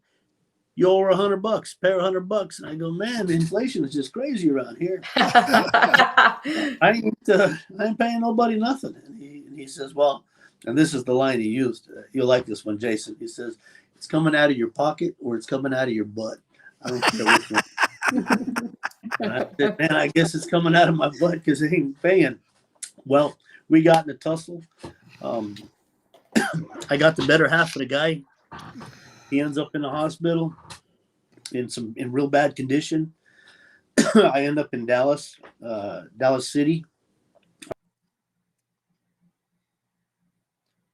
You owe her $100, pay her $100. And I go, man, the inflation is just crazy around here. I ain't paying nobody nothing. And he says, well, and this is the line he used. You'll like this one, Jason. He says, it's coming out of your pocket or it's coming out of your butt. I don't care which one. And I said, man, I guess it's coming out of my butt because they ain't paying. Well, we got in a tussle. I got the better half of the guy. He ends up in the hospital in real bad condition. I end up in Dallas City.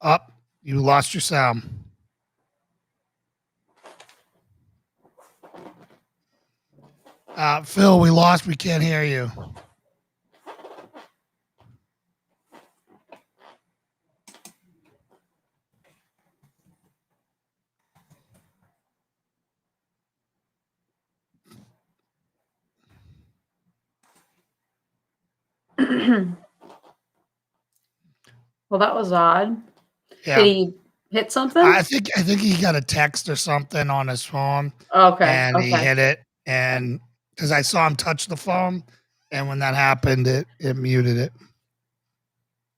Up, you lost your sound. Phil, we can't hear you. Well, that was odd. Yeah. Did he hit something? I think he got a text or something on his phone. Okay. And he hit it, and because I saw him touch the phone, and when that happened, it muted it.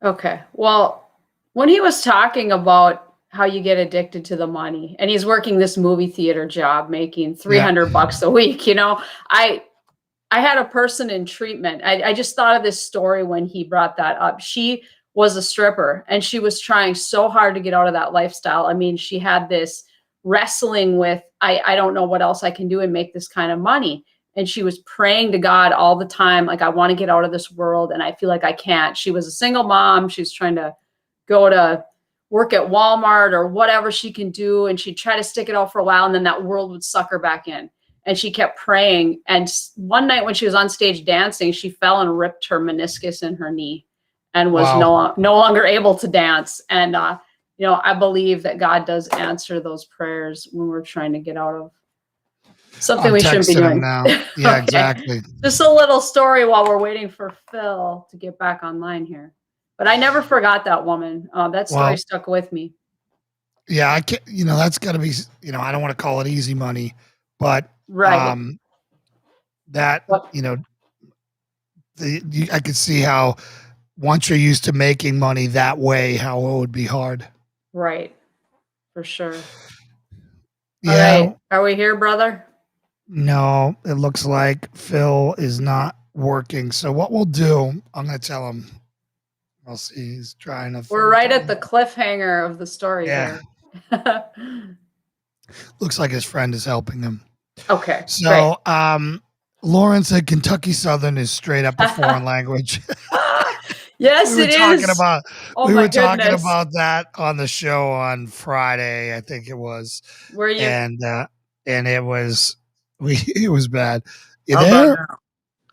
Okay. Well, when he was talking about how you get addicted to the money, and he's working this movie theater job, making $300 a week, you know, I had a person in treatment. I just thought of this story when he brought that up. She was a stripper, and she was trying so hard to get out of that lifestyle. I mean, she had this wrestling with, I don't know what else I can do and make this kind of money. And she was praying to God all the time, like, I want to get out of this world, and I feel like I can't. She was a single mom. She's trying to go to work at Walmart or whatever she can do, and she'd try to stick it out for a while, and then that world would suck her back in. And she kept praying. And one night when she was on stage dancing, she fell and ripped her meniscus in her knee and was no longer able to dance. And, you know, I believe that God does answer those prayers when we're trying to get out of something we shouldn't be doing. Now. Yeah, okay. Exactly. Just a little story while we're waiting for Phil to get back online here. But I never forgot that woman. That story stuck with me. Yeah, I can't, you know, that's got to be, you know, I don't want to call it easy money, but that, you know, I could see how once you're used to making money that way, how it would be hard. Right. For sure. Yeah. All right. Are we here, brother? No, it looks like Phil is not working. So what we'll do, I'm going to tell him. I'll see. He's trying to. We're right at the cliffhanger of the story here. Looks like his friend is helping him. Okay. So, Lauren said Kentucky Southern is straight up a foreign language. Yes, we were it talking is. about Oh we my were talking goodness. about that on the show on Friday, I think it was, Were you? and it was it was bad. You How there? about now?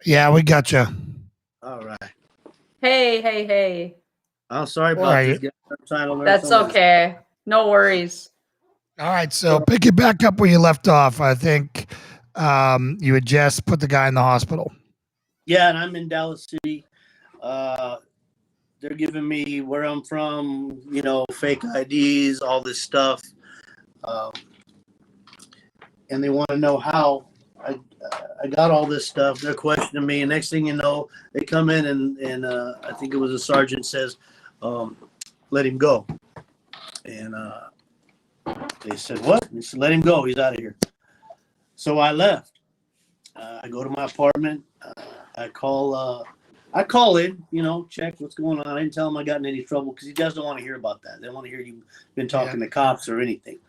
Yeah, we got you. All right. Hey. I'm sorry All about right. these guys. I'm trying to learn That's some of this. okay. No worries. All right, so pick it back up where you left off. I think you had just put the guy in the hospital. Yeah, and I'm in Dallas City. They're giving me where I'm from, fake IDs, all this stuff. And they want to know how I got all this stuff. They're questioning me. And next thing you know, they come in and I think it was a sergeant says, let him go. And they said, what? They said, let him go. He's out of here. So I left. I go to my apartment. I call in, check what's going on. I didn't tell him I got in any trouble because he doesn't want to hear about that. They don't want to hear you've been talking to cops or anything.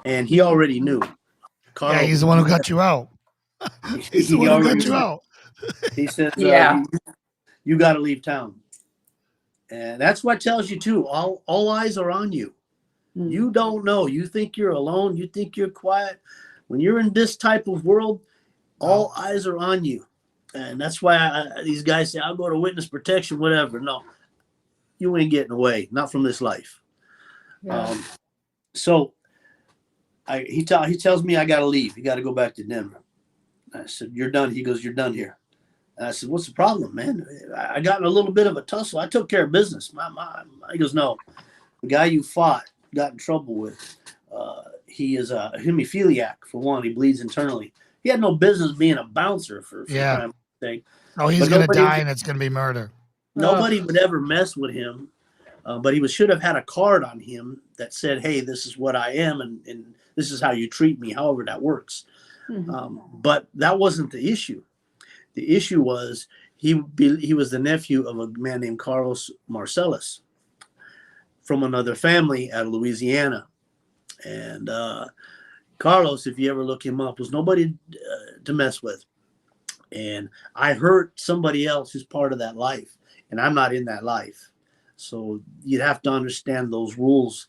And he already knew. Yeah, he's the one who got you out. He's the one who got you out. He says, Yeah. you got to leave town. And that's what tells you, too. All eyes are on you. Mm. You don't know. You think you're alone. You think you're quiet. When you're in this type of world, all eyes are on you. And that's why these guys say, I'll go to witness protection, whatever. No, you ain't getting away. Not from this life. Yeah. So he tells me I got to leave. You got to go back to Denver. I said, you're done. He goes, you're done here. And I said, what's the problem, man? I got in a little bit of a tussle. I took care of business. He goes, no. The guy you fought, got in trouble with, he is a hemophiliac, for one. He bleeds internally. He had no business being a bouncer for crime sake. Oh, he's going to die and it's going to be murder. Nobody would ever mess with him, but he should have had a card on him that said, hey, this is what I am, and this is how you treat me, however that works. Mm-hmm. But that wasn't the issue. The issue was he was the nephew of a man named Carlos Marcellus from another family out of Louisiana. And Carlos, if you ever look him up, was nobody to mess with. And I hurt somebody else who's part of that life, and I'm not in that life. So you'd have to understand those rules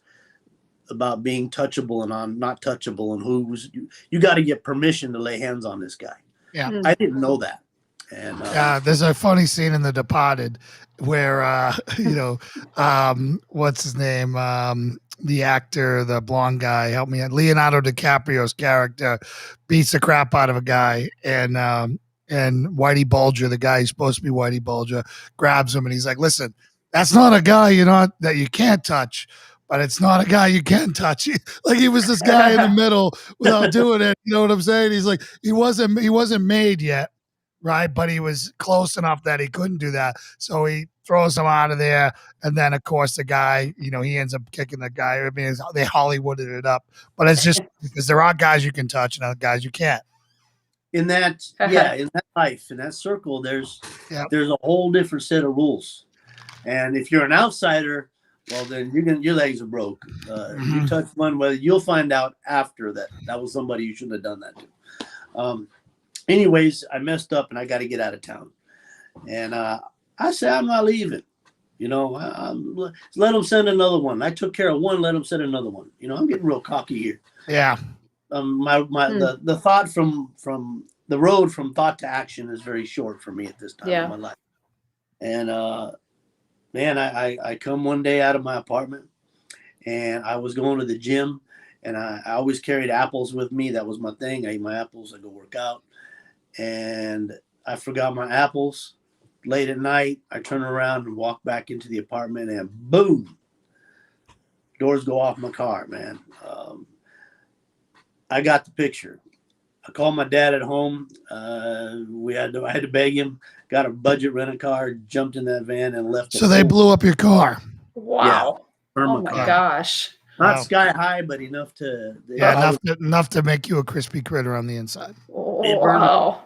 about being touchable and not touchable, and you got to get permission to lay hands on this guy. Yeah, I didn't know that. And there's a funny scene in The Departed where what's his name? The actor, the blonde guy, help me out. Leonardo DiCaprio's character beats the crap out of a guy, and Whitey Bulger, the guy who's supposed to be Whitey Bulger, grabs him and he's like, listen, that's not a guy that you can't touch, but it's not a guy you can touch. Like he was this guy in the middle without doing it. You know what I'm saying? He's like, he wasn't made yet, right? But he was close enough that he couldn't do that. So he throws him out of there. And then, of course, the guy, he ends up kicking the guy. I mean, they Hollywooded it up. But it's just because there are guys you can touch and other guys you can't. In that life, in that circle, there's a whole different set of rules. And if you're an outsider, well, then your legs are broke. You touch one, whether you'll find out after that was somebody you shouldn't have done that to. Anyways, I messed up and I got to get out of town. And I said, I'm not leaving. Let them send another one. I took care of one, let them send another one. I'm getting real cocky here. Yeah. The thought from the road from thought to action is very short for me at this time in my life. And man, I come one day out of my apartment and I was going to the gym, and I always carried apples with me. That was my thing. I eat my apples, I go work out, and I forgot my apples. Late at night, I turn around and walk back into the apartment, and boom, doors go off my car, man. I got the picture. I called my dad at home. I had to beg him. Got a budget rent a car, jumped in that van, and left. So they blew up your car. Wow! Yeah, oh my gosh! Not sky high, but enough to. Enough to make you a crispy critter on the inside. Oh, wow!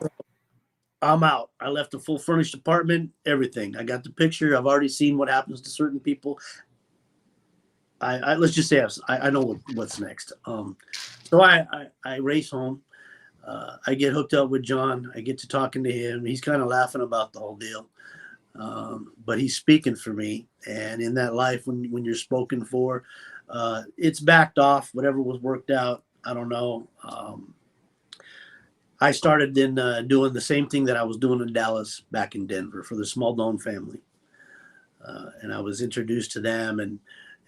I'm out. I left a full furnished apartment, everything. I got the picture. I've already seen what happens to certain people. I let's just say I know what's next. So I race home. I get hooked up with John. I get to talking to him. He's kind of laughing about the whole deal. But he's speaking for me. And in that life, when you're spoken for, it's backed off. Whatever was worked out, I don't know. I started then doing the same thing that I was doing in Dallas back in Denver for the Small family. And I was introduced to them. And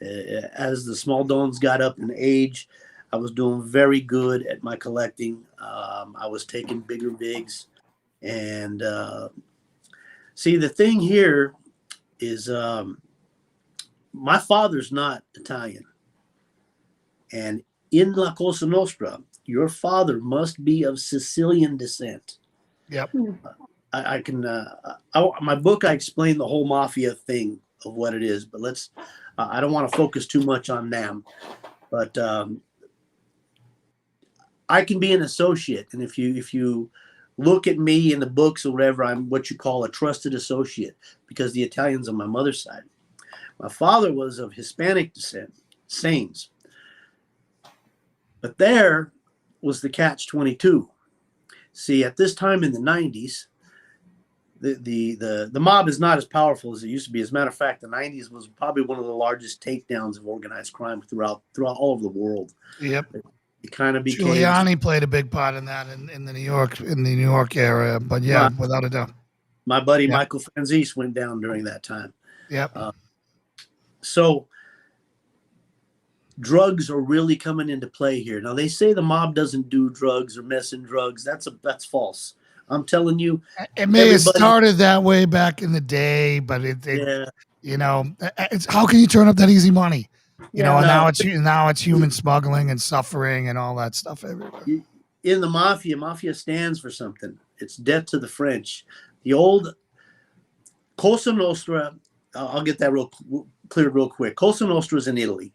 as the Small got up in age, I was doing very good at my collecting. I was taking bigger bigs. And see, the thing here is my father's not Italian. And in La Cosa Nostra, your father must be of Sicilian descent. Yep. I can, my book, I explain the whole mafia thing of what it is, but I don't want to focus too much on them. But I can be an associate. And if you look at me in the books or whatever, I'm what you call a trusted associate because the Italians on my mother's side. My father was of Hispanic descent, Sainz. But there was the catch-22. See, at this time in the 90s, the mob is not as powerful as it used to be. As a matter of fact, the 90s was probably one of the largest takedowns of organized crime throughout all of the world. Yep. It kind of became Giuliani played a big part in that in the New York area. But yeah, without a doubt. My buddy Michael Franzese went down during that time. Yep. So drugs are really coming into play here. Now they say the mob doesn't do drugs or mess in drugs. That's false. I'm telling you, it may have started that way back in the day, but you know, it's how can you turn up that easy money? You know, and now it's human smuggling and suffering and all that stuff everywhere. In the mafia stands for something. It's debt to the French. The old Cosa Nostra, I'll get that cleared real quick. Cosa Nostra is in Italy.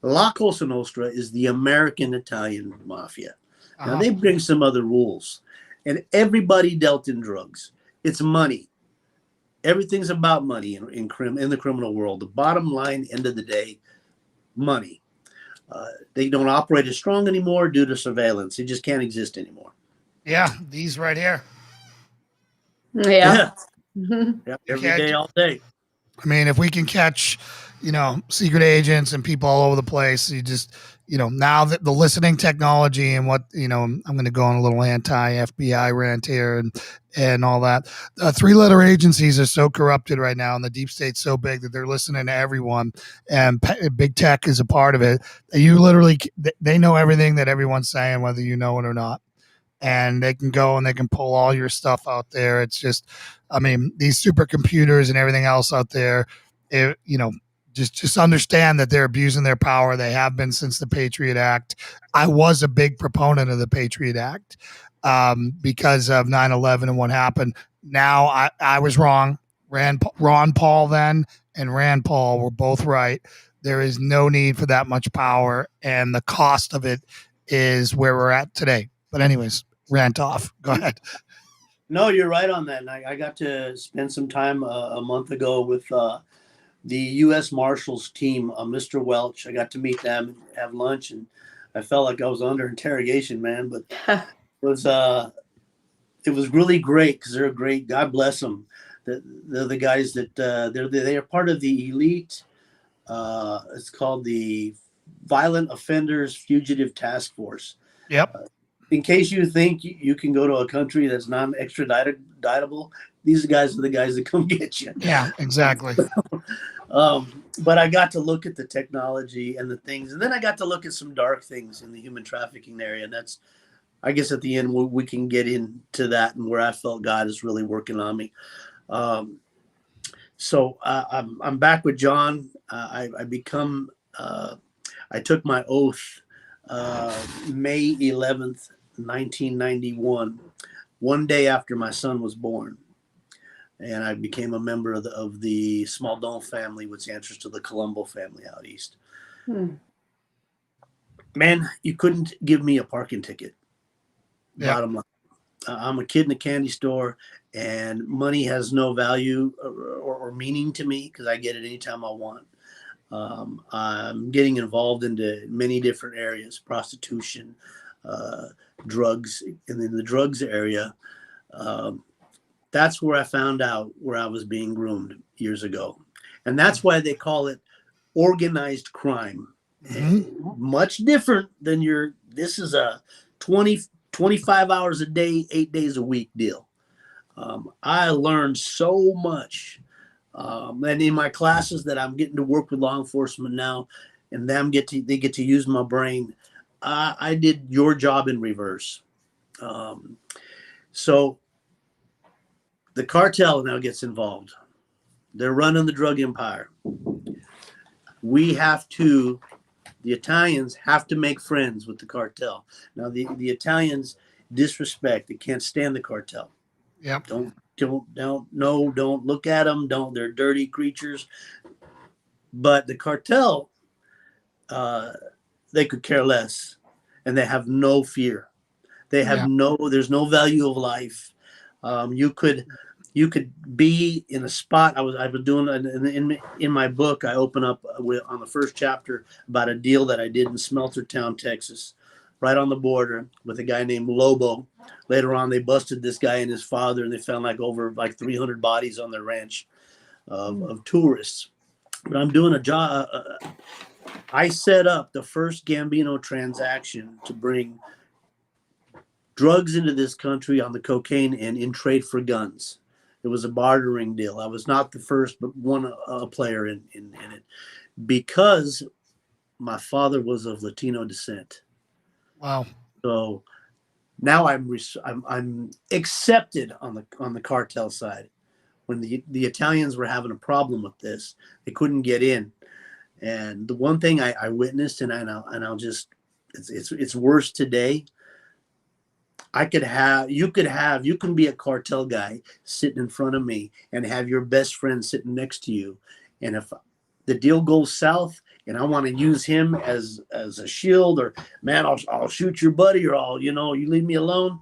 La Cosa Nostra is the American-Italian mafia. Now, they bring some other rules. And everybody dealt in drugs. It's money. Everything's about money in the criminal world. The bottom line, end of the day, money. They don't operate as strong anymore due to surveillance. They just can't exist anymore. Yeah, these right here. Yeah. Every day, all day. I mean, if we can catch, you know, secret agents and people all over the place, you just, you know, now that the listening technology and what, you know, I'm going to go on a little anti-FBI rant here and all that. 3-letter agencies are so corrupted right now, and the deep state's so big that they're listening to everyone, and big tech is a part of it. You literally, they know everything that everyone's saying, whether you know it or not. And they can go and they can pull all your stuff out there. It's just, I mean, these supercomputers and everything else out there, you know, just understand that they're abusing their power. They have been since the Patriot Act. I was a big proponent of the Patriot Act because of 9/11 and what happened. Now I was wrong. Ron Paul then and Rand Paul were both right. There is no need for that much power, and the cost of it is where we're at today. But anyways, rant off. Go ahead. No, you're right on that. And I got to spend some time a month ago with the U.S. Marshals team, Mr. Welch. I got to meet them and have lunch, and I felt like I was under interrogation, man. But it was really great because they're great. God bless them. They're the guys that they are part of the elite. It's called the Violent Offenders Fugitive Task Force. Yep. In case you think you can go to a country that's non-extraditable, these guys are the guys that come get you. Yeah, exactly. But I got to look at the technology and the things, and then I got to look at some dark things in the human trafficking area. And that's, I guess, at the end we can get into that and where I felt God is really working on me. So I'm back with John. I took my oath May 11th, 1991, one day after my son was born. And I became a member of the Small family, which answers to the Colombo family out east. Man, you couldn't give me a parking ticket. Yeah. Bottom line. I'm a kid in a candy store, and money has no value or meaning to me because I get it anytime I want. I'm getting involved into many different areas, prostitution, drugs. And in the drugs area, that's where I found out where I was being groomed years ago. And that's why they call it organized crime. Much different than this is a 25 hours a day, 8 days a week deal. I learned so much. And in my classes that I'm getting to work with law enforcement now, and they get to use my brain. I did your job in reverse. So the cartel now gets involved. They're running the drug empire. The Italians have to make friends with the cartel. Now the Italians disrespect. They can't stand the cartel. Yep. Don't look at them. They're dirty creatures. But the cartel, they could care less, and they have no fear. They have there's no value of life. You could be in a spot. I was doing in my book. I open up on the first chapter about a deal that I did in Smeltertown, Texas, right on the border with a guy named Lobo. Later on, they busted this guy and his father, and they found over 300 bodies on their ranch of tourists. But I'm doing a job. I set up the first Gambino transaction to bring drugs into this country on the cocaine and in trade for guns. It was a bartering deal. I was not the first, but one player in it, because my father was of Latino descent. Wow. So now I'm accepted on the cartel side. When the Italians were having a problem with this, they couldn't get in. And the one thing I witnessed, and I'll just, it's worse today. You can be a cartel guy sitting in front of me and have your best friend sitting next to you. And if the deal goes south and I want to use him as a shield, or man, I'll shoot your buddy, or you leave me alone.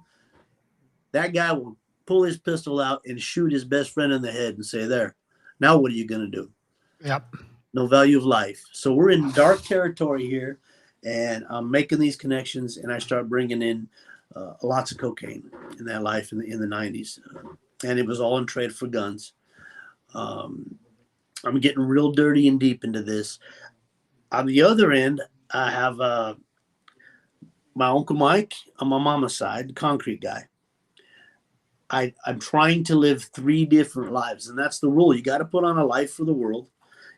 That guy will pull his pistol out and shoot his best friend in the head and say, there, now what are you going to do? Yep. No value of life. So we're in dark territory here, and I'm making these connections, and I start bringing in lots of cocaine in that life in the 90s. And it was all in trade for guns. I'm getting real dirty and deep into this. On the other end, I have my Uncle Mike on my mama's side, the concrete guy. I'm trying to live 3 different lives, and that's the rule. You got to put on a life for the world.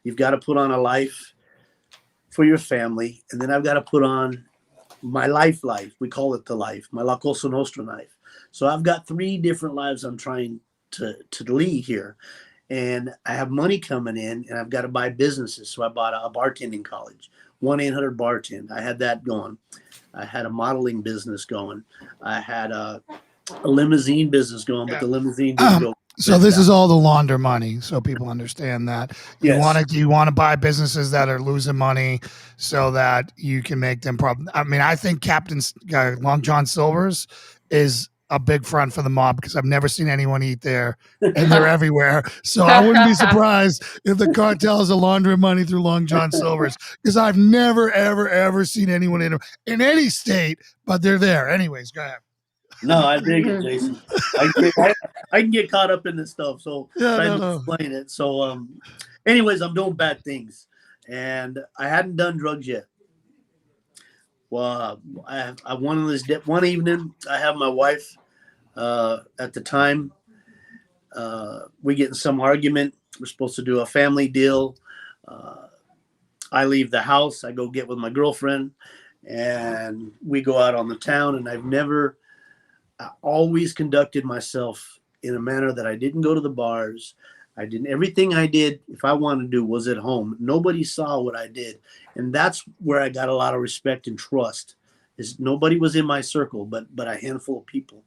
You've got to put on a life for your family, and then I've got to put on my life. We call it the life, my La Cosa Nostra life. So I've got 3 different lives I'm trying to lead here, and I have money coming in, and I've got to buy businesses. So I bought a bartending college, 1-800-BARTEND. I had that going. I had a modeling business going. I had a limousine business going, but the limousine didn't go. So this is all the launder money, so people understand that. You want to buy businesses that are losing money so that you can make them problem. I mean, I think Captain Long John Silver's is a big front for the mob, because I've never seen anyone eat there, and they're everywhere. So I wouldn't be surprised if the cartels are laundering money through Long John Silver's, because I've never, ever, ever seen anyone in any state, but they're there. Anyways, go ahead. No, I dig it, Jason. I can get caught up in this stuff, so trying to explain it. So, anyways, I'm doing bad things, and I hadn't done drugs yet. Well, one evening, I have my wife. At the time, we get in some argument. We're supposed to do a family deal. I leave the house. I go get with my girlfriend, and we go out on the town. And I always conducted myself in a manner that I didn't go to the bars. Everything I did, if I wanted to do, was at home. Nobody saw what I did. And that's where I got a lot of respect and trust. Nobody was in my circle, but a handful of people.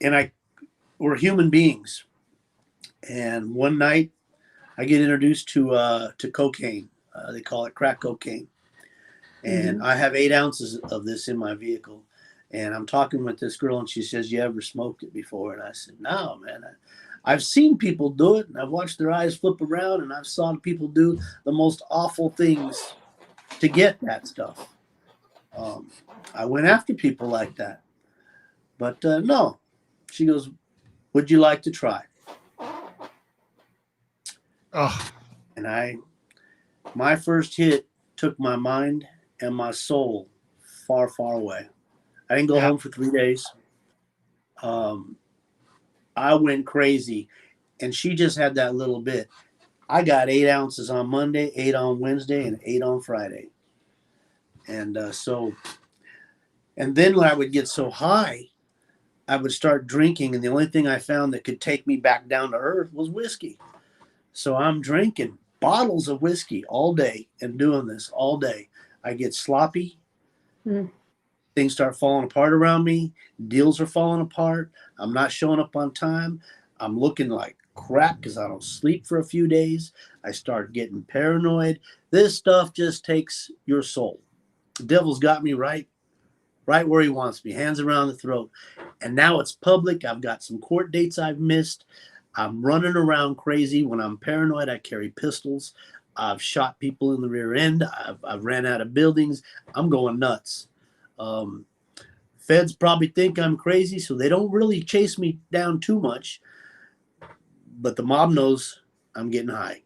And we're human beings. And one night I get introduced to cocaine. They call it crack cocaine. And I have 8 ounces of this in my vehicle. And I'm talking with this girl, and she says, "You ever smoked it before?" And I said, "No, man. I've seen people do it, and I've watched their eyes flip around, and I've saw people do the most awful things to get that stuff. I went after people like that. But no." She goes, "Would you like to try?" Oh, And my first hit took my mind and my soul far, far away. I didn't go home for 3 days. I went crazy, and she just had that little bit. I got 8 ounces on Monday, 8 on Wednesday, and 8 on Friday. And and then when I would get so high, I would start drinking, and the only thing I found that could take me back down to earth was whiskey. So I'm drinking bottles of whiskey all day and doing this all day. I get sloppy. Things start falling apart around me. Deals are falling apart. I'm not showing up on time. I'm looking like crap because I don't sleep for a few days. I start getting paranoid. This stuff just takes your soul. The devil's got me right where he wants me, hands around the throat. And now it's public. I've got some court dates I've missed. I'm running around crazy. When I'm paranoid, I carry pistols. I've shot people in the rear end. I've ran out of buildings. I'm going nuts. Feds probably think I'm crazy, so they don't really chase me down too much. But the mob knows I'm getting high.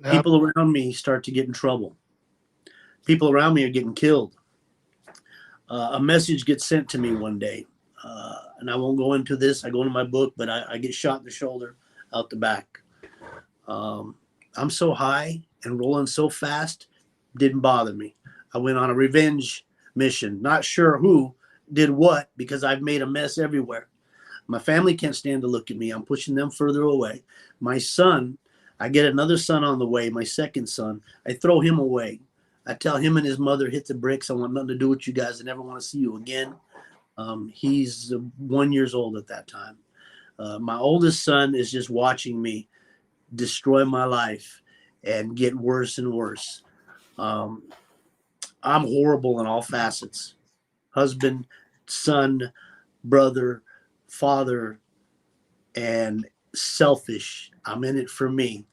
Yep. People around me start to get in trouble. People around me are getting killed. A message gets sent to me one day, and I won't go into this. I go into my book, but I get shot in the shoulder out the back. I'm so high and rolling so fast, didn't bother me. I went on a revenge mission, not sure who did what, because I've made a mess everywhere. My family can't stand to look at me. I'm pushing them further away. My son, I get another son on the way, my second son. I throw him away. I tell him and his mother, hit the bricks. I want nothing to do with you guys. I never want to see you again. He's 1 year old at that time. My oldest son is just watching me destroy my life and get worse and worse. I'm horrible in all facets. Husband, son, brother, father, and selfish. I'm in it for me.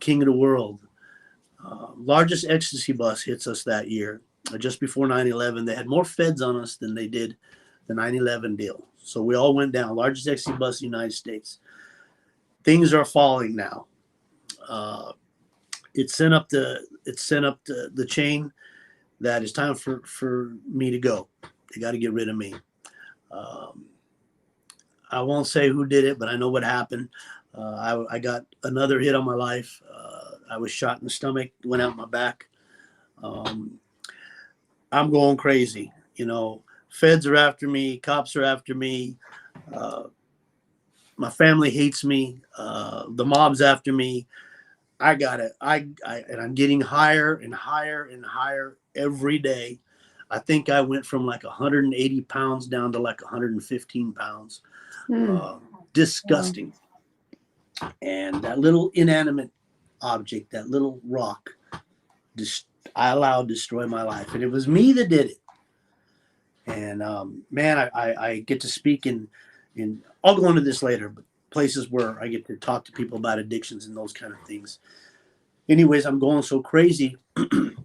King of the world. Largest ecstasy bus hits us that year, just before 9/11. They had more feds on us than they did the 9/11 deal. So we all went down. Largest ecstasy bus in the United States. Things are falling now. It sent up the chain that it's time for me to go. They got to get rid of me. I won't say who did it, but I know what happened. I got another hit on my life. I was shot in the stomach, went out my back. I'm going crazy. Feds are after me. Cops are after me. My family hates me. The mob's after me. I got it. And I'm getting higher and higher and higher every day. I think I went from like 180 pounds down to like 115 pounds. Disgusting. And that little inanimate object, that little rock, I allowed destroy my life. And it was me that did it. And man, I get to speak in I'll go into this later, but places where I get to talk to people about addictions and those kind of things. Anyways, I'm going so crazy and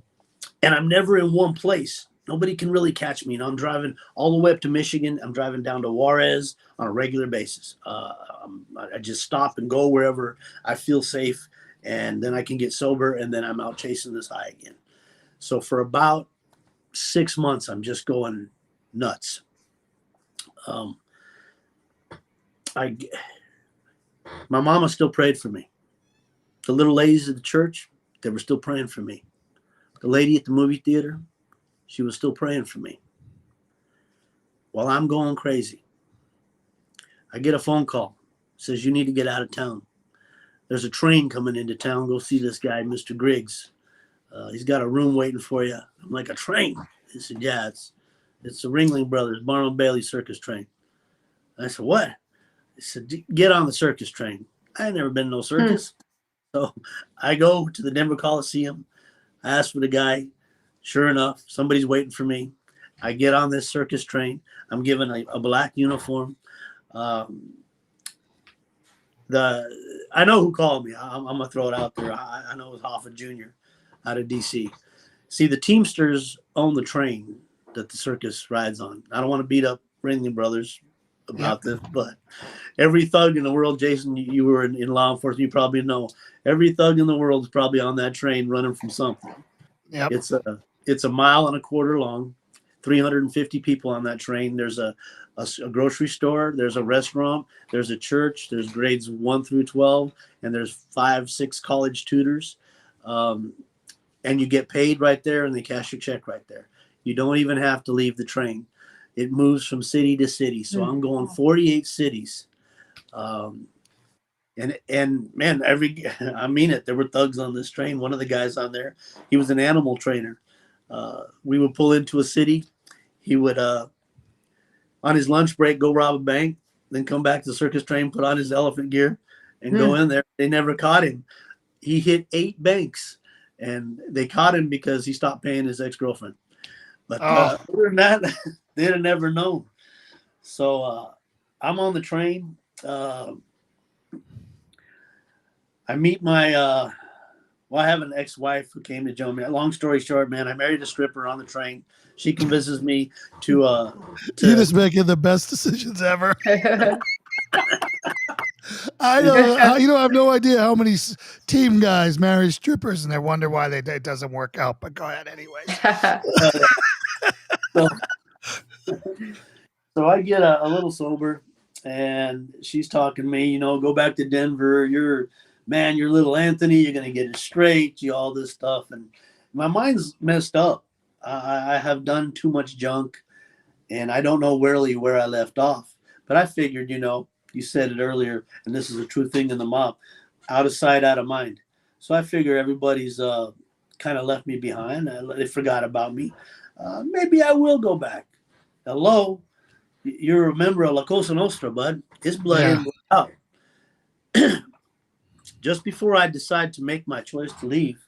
I'm never in one place. Nobody can really catch me. I'm driving all the way up to Michigan. I'm driving down to Juarez on a regular basis. I just stop and go wherever I feel safe, and then I can get sober, and then I'm out chasing this high again. So for about 6 months, I'm just going nuts. My mama still prayed for me. The little ladies at the church, they were still praying for me. The lady at the movie theater, she was still praying for me. While I'm going crazy, I get a phone call. It says, you need to get out of town. There's a train coming into town. Go see this guy, Mr. Griggs. He's got a room waiting for you. I'm like, a train? He said, yeah, it's the Ringling Brothers, Barnum Bailey circus train. I said, what? He said, get on the circus train. I ain't never been to no circus. So I go to the Denver Coliseum. I ask for the guy. Sure enough, somebody's waiting for me. I get on this circus train. I'm given a black uniform. I know who called me. I'm gonna throw it out there. I know it was Hoffa Jr. out of DC. See, the Teamsters own the train that the circus rides on. I don't want to beat up Ringling Brothers about this, but every thug in the world, Jason, you were in law enforcement, you probably know. Every thug in the world is probably on that train running from something. Yep. It's a mile and a quarter long. 350 people on that train. There's a grocery store, there's a restaurant, there's a church, there's grades 1 through 12, and there's 5-6 college tutors. And you get paid right there, and they cash your check right there. You don't even have to leave the train. It moves from city to city. So I'm going 48 cities. And man, I mean it, there were thugs on this train. One of the guys on there, he was an animal trainer. We would pull into a city. He would, on his lunch break, go rob a bank, then come back to the circus train, put on his elephant gear, and go in there. They never caught him. He hit 8 banks, and they caught him because he stopped paying his ex-girlfriend. But other than that, they'd have never known. So I'm on the train. I meet my I have an ex-wife who came to join me. Long story short, man, I married a stripper on the train. She convinces me to You're just making the best decisions ever. I know. I have no idea how many team guys marry strippers and they wonder why it doesn't work out. But go ahead anyway. So I get a little sober, and she's talking to me. Go back to Denver. You're little Anthony. You're gonna get it straight. All this stuff, and my mind's messed up. I have done too much junk, and I don't know really where I left off. But I figured, you said it earlier, and this is a true thing in the mob, out of sight, out of mind. So I figure everybody's kind of left me behind. They forgot about me. Maybe I will go back. Hello, you're a member of La Cosa Nostra, bud. It's blood in, blood out. Just before I decide to make my choice to leave,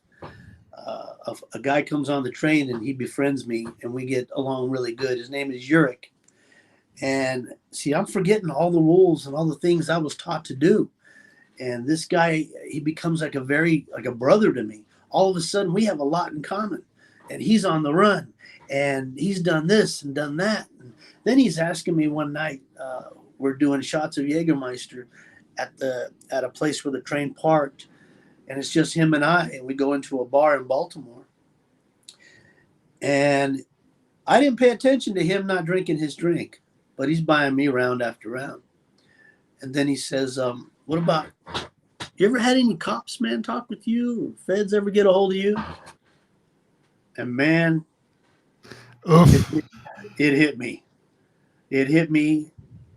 a guy comes on the train and he befriends me, and we get along really good. His name is Yurik. And see, I'm forgetting all the rules and all the things I was taught to do. And this guy, he becomes like a brother to me. All of a sudden, we have a lot in common. And he's on the run, and he's done this and done that. And then he's asking me one night, we're doing shots of Jägermeister at a place where the train parked, and it's just him and I, and we go into a bar in Baltimore. And I didn't pay attention to him not drinking his drink, but he's buying me round after round. And then he says, what about, you ever had any cops, man, talk with you? Or feds ever get a hold of you? And man, it hit me. It hit me,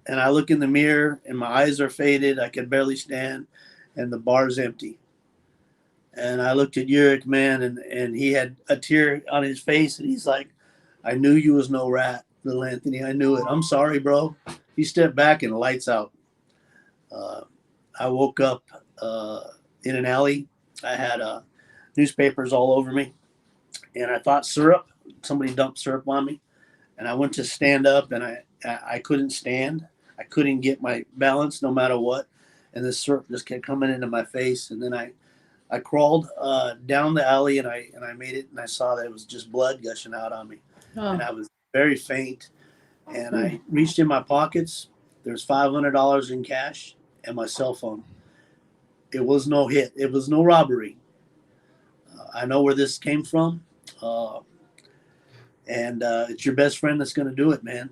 and I look in the mirror, and my eyes are faded. I can barely stand, and the bar's empty. And I looked at Yurik, man, and he had a tear on his face, and he's like, I knew you was no rat, little Anthony. I knew it. I'm sorry, bro. He stepped back, and the lights out. I woke up in an alley. I had newspapers all over me, and I thought syrup. Somebody dumped syrup on me, and I went to stand up, and I couldn't stand. I couldn't get my balance no matter what, and the syrup just kept coming into my face. And then I crawled down the alley, and I made it, and I saw that it was just blood gushing out on me. And I was very faint, and I reached in my pockets. There's $500 in cash and my cell phone. It was no hit. It was no robbery. I know where this came from, and it's your best friend that's going to do it, man.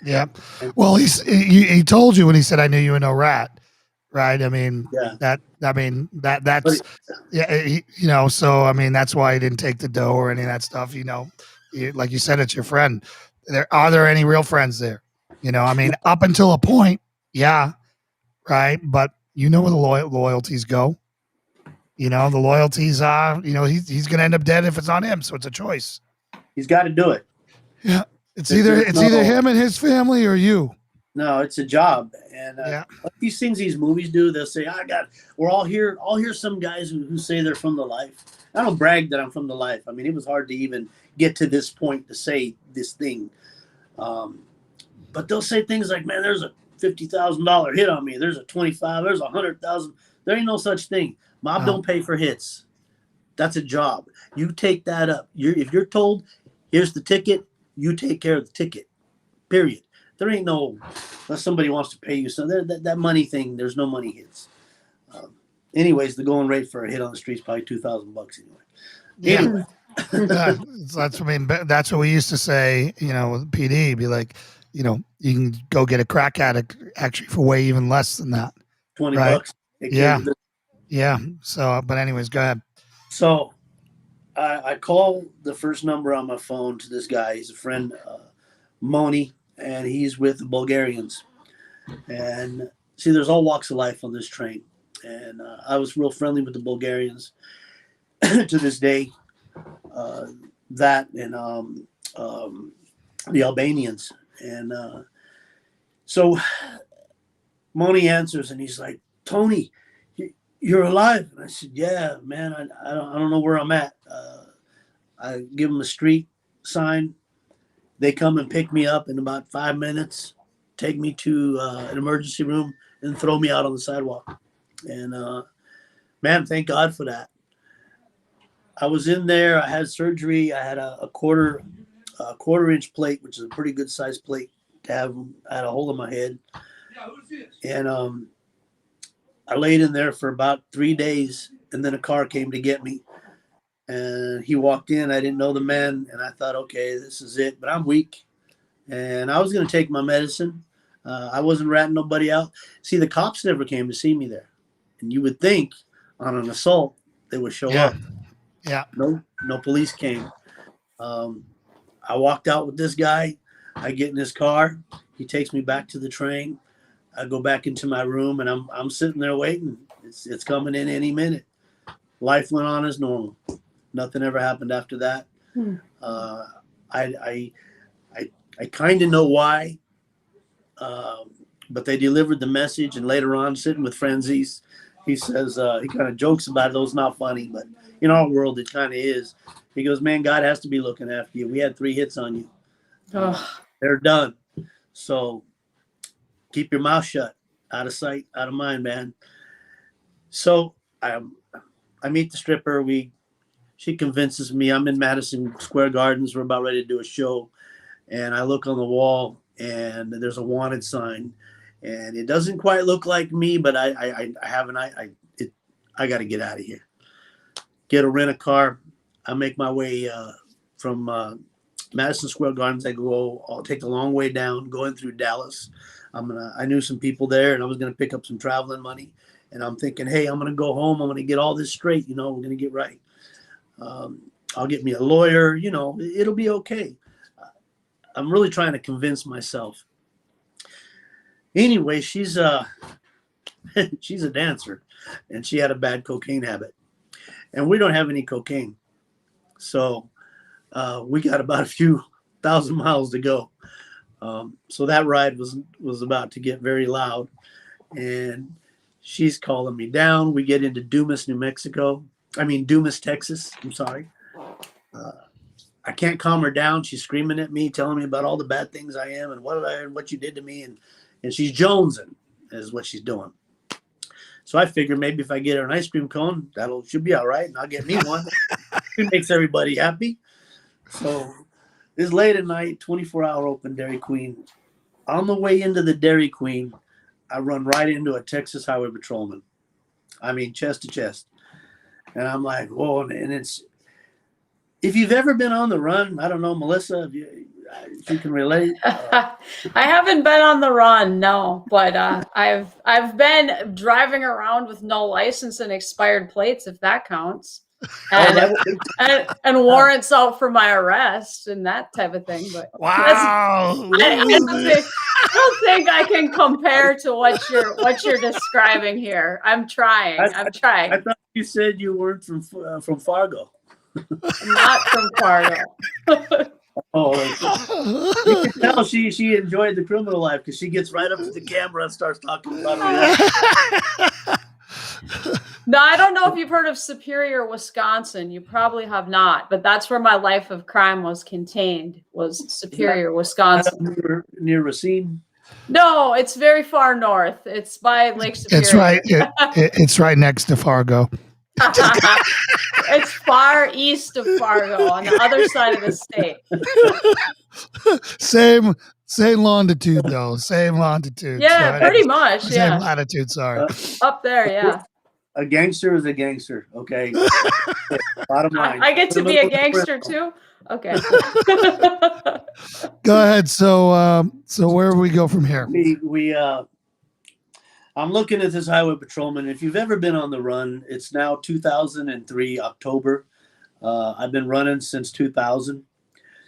Yeah. Well, he told you when he said, "I knew you were no rat." Right. I mean, that's so, I mean, that's why he didn't take the dough or any of that stuff. Like you said, it's your friend. Are there any real friends there? I mean, up until a point. Yeah. Right. But where the loyalties go, the loyalties are, he's going to end up dead if it's on him. So it's a choice. He's got to do it. Yeah. It's either him and his family or you. No, it's a job. And like these things these movies do, they'll say, I'll hear some guys who say they're from the life. I don't brag that I'm from the life. I mean, it was hard to even get to this point to say this thing. But they'll say things like, man, there's a $50,000 hit on me. There's a 25, there's 100,000. There ain't no such thing. Mob don't pay for hits. That's a job. You take that up. If you're told, here's the ticket, you take care of the ticket, period. There ain't no, unless somebody wants to pay you. So that money thing, there's no money hits. Anyways, the going rate for a hit on the street is probably $2,000 anyway. Yeah. Anyway. That's what we used to say, with PD, be like, you can go get a crack addict actually for way even less than that. $20. Yeah. Yeah. So, but anyways, go ahead. So I call the first number on my phone to this guy. He's a friend, Moni, and he's with the Bulgarians. And see, there's all walks of life on this train. And I was real friendly with the Bulgarians to this day. That and the Albanians. And so Moni answers, and he's like, Tony, you're alive. And I said, yeah, man, I don't know where I'm at. I give them a street sign. They come and pick me up in about 5 minutes, take me to an emergency room, and throw me out on the sidewalk. And man, thank God for that. I was in there. I had surgery. I had a quarter inch plate, which is a pretty good sized plate to have. I had a hole in my head. And I laid in there for about 3 days, and then a car came to get me. And he walked in. I didn't know the man, and I thought, okay, this is it. But I'm weak, and I was going to take my medicine. I wasn't ratting nobody out. See, the cops never came to see me there. And you would think on an assault they would show up. Yeah. No police came. I walked out with this guy. I get in his car. He takes me back to the train. I go back into my room, and I'm sitting there waiting. It's coming in any minute. Life went on as normal. Nothing ever happened after that. I kind of know why, but they delivered the message. And later on, sitting with Frenzies, he says, he kind of jokes about it. It's not funny, but in our world, it kind of is. He goes, man, God has to be looking after you. We had 3 hits on you. They're done. So keep your mouth shut, out of sight, out of mind, man. So I meet the stripper. She convinces me. I'm in Madison Square Gardens. We're about ready to do a show. And I look on the wall, and there's a wanted sign. And it doesn't quite look like me, but I got to get out of here. Get a rent-a-car. I make my way from Madison Square Gardens. I'll take the long way down, going through Dallas. I knew some people there, and I was gonna pick up some traveling money. And I'm thinking, hey, I'm gonna go home. I'm gonna get all this straight. We're gonna get right. I'll get me a lawyer. It'll be okay. I'm really trying to convince myself. Anyway, she's a dancer, and she had a bad cocaine habit, and we don't have any cocaine. So we got about a few thousand miles to go. So that ride was about to get very loud, and she's calling me down. We get into Dumas, Texas. I'm sorry. I can't calm her down. She's screaming at me, telling me about all the bad things I am and what you did to me, and she's jonesing is what she's doing. So I figure maybe if I get her an ice cream cone, she'll be all right, and I'll get me one. It makes everybody happy. So it's late at night, 24-hour open Dairy Queen. On the way into the Dairy Queen, I run right into a Texas Highway Patrolman. Chest to chest. And I'm like, whoa. And if you've ever been on the run, I don't know, Melissa, if you can relate. I haven't been on the run, no, but I've been driving around with no license and expired plates, if that counts. And warrants out for my arrest and that type of thing. But wow, I don't think I can compare to what you're describing here. I'm trying. I thought you said you weren't from Fargo. Not from Fargo. Oh, you can tell she enjoyed the criminal life because she gets right up to the camera and starts talking about it. No, I don't know if you've heard of Superior, Wisconsin. You probably have not, but that's where my life of crime was contained, was Superior, Wisconsin. Near Racine? No, it's very far north. It's by Lake Superior. It's right. It's right next to Fargo. It's far east of Fargo on the other side of the state. Same longitude though. Same longitude. Yeah, So pretty much. same Yeah, latitude. Sorry. up there. Yeah. A gangster is a gangster. Okay. Bottom line. I get to be a gangster too. Okay. Go ahead. So where do we go from here? I'm looking at this highway patrolman. If you've ever been on the run, it's now 2003 October. I've been running since 2000,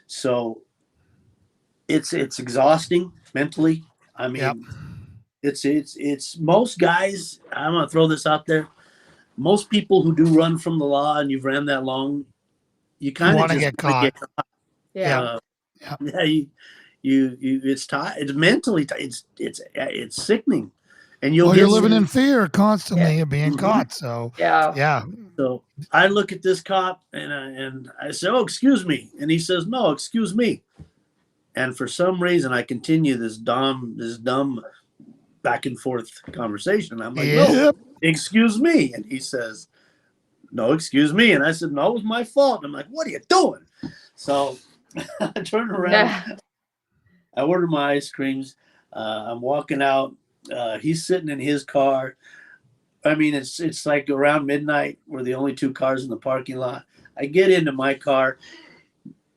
so it's exhausting mentally. I mean, Yep. it's most guys. I'm gonna throw this out there. Most people who do run from the law and you've ran that long, you kind of want to get caught. Yeah. Yeah, you it's tight. It's mentally it's sickening, and you're living in fear constantly of being caught. So Yeah. So I look at this cop and I say, "Oh, excuse me," and he says, "No, excuse me." And for some reason, I continue this dumb back and forth conversation. I'm like, "No, excuse me," and he says, "No, excuse me," and I said, "No, it was my fault." And I'm like, "What are you doing?" So I turn around. Yeah. I order my ice creams. I'm walking out. He's sitting in his car. I mean, it's like around midnight. We're the only two cars in the parking lot. I get into my car.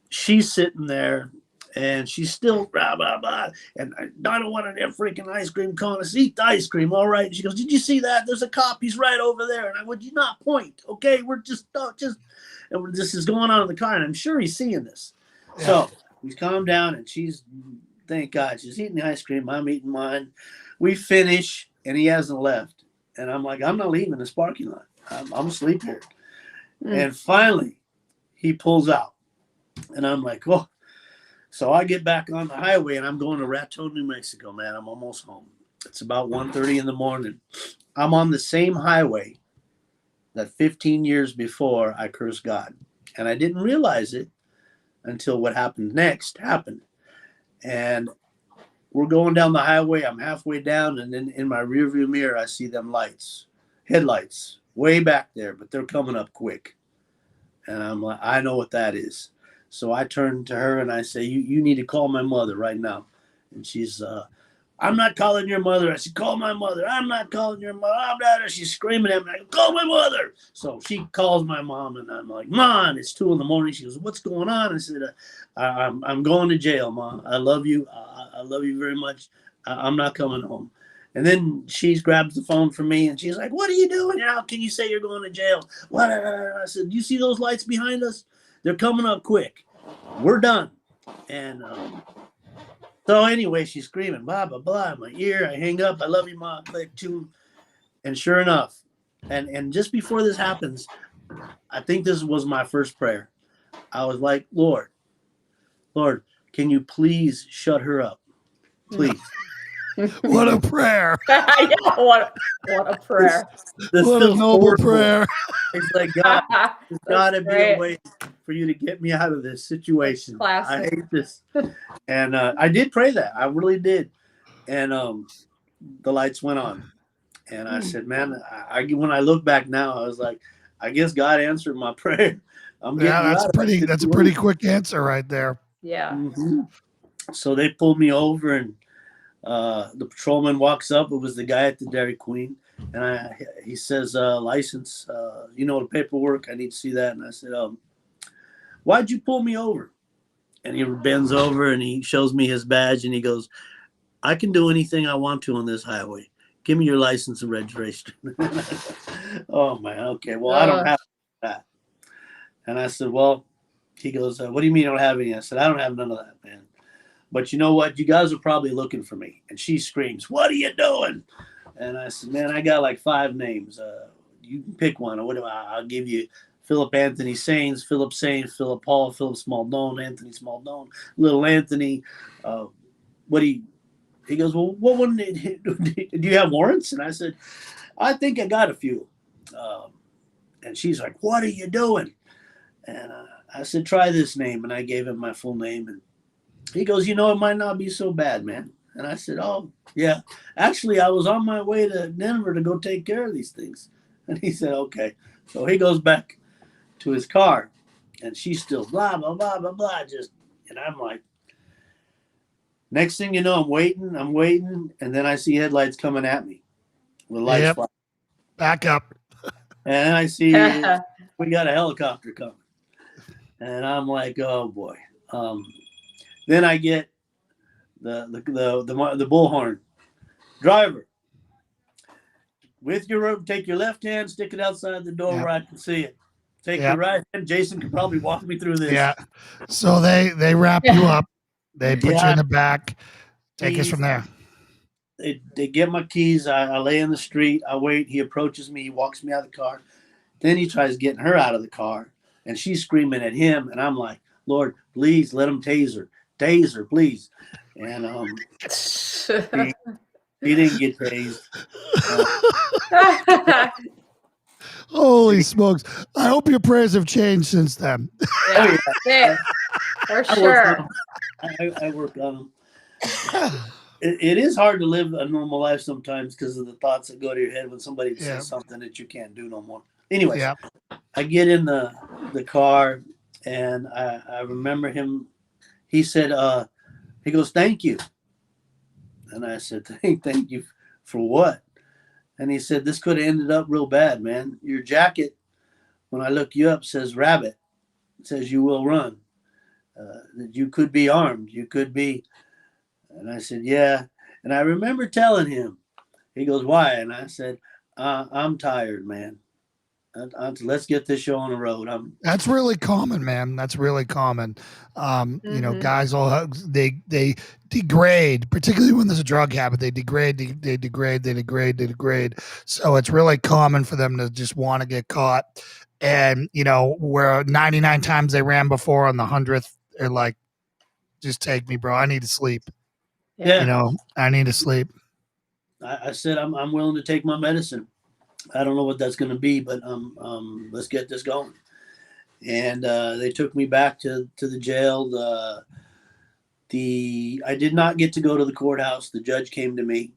She's sitting there, and she's still blah, blah, blah. And I don't want a freaking ice cream cone. I said, "Eat the ice cream, all right?" And she goes, "Did you see that? There's a cop. He's right over there." And I would you not point? Okay, we're just and this is going on in the car, and I'm sure he's seeing this. Yeah. So he's calmed down, and thank God, she's eating the ice cream. I'm eating mine. We finish, and he hasn't left. And I'm like, I'm not leaving this parking lot. I'm asleep here. And finally, he pulls out. And I'm like, oh. So I get back on the highway, and I'm going to Raton, New Mexico, man. I'm almost home. It's about 1:30 in the morning. I'm on the same highway that 15 years before I cursed God. And I didn't realize it until what happened next happened. And we're going down the highway. I'm halfway down, and then in my rearview mirror, I see them headlights, way back there, but they're coming up quick. And I'm like, I know what that is. So I turn to her and I say, you need to call my mother right now. And she's, "I'm not calling your mother." I said, "Call my mother." "I'm not calling your mother." I'm not. She's screaming at me. I go, "Call my mother." So she calls my mom, and I'm like, "Mom, it's 2 a.m. She goes, "What's going on?" I said, I'm going to jail, Mom. I love you. I love you very much. I'm not coming home." And then she grabs the phone from me, and she's like, "What are you doing? How can you say you're going to jail?" What? I said, "Do you see those lights behind us? They're coming up quick. We're done." And so anyway, she's screaming, blah, blah, blah, in my ear. I hang up. "I love you, Mom." Click tune. And sure enough, and just before this happens, I think this was my first prayer. I was like, Lord, can you please shut her up? Please. What a prayer. Yeah, what a prayer. This What a feels noble horrible. prayer. It's like, God, there's got to be great. a way for you to get me out of this situation. Classic. I hate this. And I did pray that. I really did. And the lights went on. And I said, man, when I look back now, I was like, I guess God answered my prayer. That's a pretty quick answer right there. Yeah. Mm-hmm. So they pulled me over, and the patrolman walks up. It was the guy at the Dairy Queen. And he says, license, the paperwork. I need to see that. And I said, why'd you pull me over? And he bends over and he shows me his badge, and he goes, "I can do anything I want to on this highway. Give me your license and registration." Oh, man. Okay. Well, I don't have that. And I said, well, he goes, "What do you mean you don't have any?" I said, "I don't have none of that, man. But you know what? You guys are probably looking for me." And she screams, "What are you doing?" And I said, "Man, I got like 5 names. You can pick one. I'll give you Phillip Anthony Sainz, Phillip Sainz, Phillip Hall, Phillip Smaldone, Anthony Smaldone, Little Anthony. What do you?" He goes, "Well, what one do you have warrants?" And I said, "I think I got a few." And she's like, "What are you doing?" And I said, "Try this name." And I gave him my full name. And he goes, "It might not be so bad, man." And I said, "Oh, yeah. Actually, I was on my way to Denver to go take care of these things." And he said, "Okay." So he goes back to his car. And she's still blah, blah, blah, blah, blah. And I'm like, next thing you know, I'm waiting. And then I see headlights coming at me with lights flashing. Back up. And I see we got a helicopter coming. And I'm like, oh boy. Then I get the bullhorn. Driver, with your rope, take your left hand, stick it outside the door where I can see it. Take your right hand. Jason can probably walk me through this. Yeah. So they wrap you up. They put you in the back. Take us from there. They get my keys. I lay in the street. I wait. He approaches me. He walks me out of the car. Then he tries getting her out of the car. And she's screaming at him. And I'm like, "Lord, please let him tase her. Tase her, please." And he didn't get tased. Holy smokes. I hope your prayers have changed since then. Yeah, for sure. I work on them. It is hard to live a normal life sometimes because of the thoughts that go to your head when somebody says something that you can't do no more. Anyway, I get in the car, and I remember him. He said, he goes, "Thank you." And I said, thank you for what? And he said, "This could have ended up real bad, man. Your jacket, when I look you up, says rabbit. It says you will run. That you could be armed. You could be." And I said, "Yeah." And I remember telling him. He goes, "Why?" And I said, "I'm tired, man. Let's get this show on the road." That's really common, man. That's really common. Guys they degrade, particularly when there's a drug habit. They degrade. So it's really common for them to just want to get caught. And where 99 times they ran before, on the 100th, they're like, "Just take me, bro. I need to sleep." Yeah. I need to sleep. I said, I'm willing to take my medicine. I don't know what that's going to be, but let's get this going. And they took me back to the jail. I did not get to go to the courthouse. The judge came to me,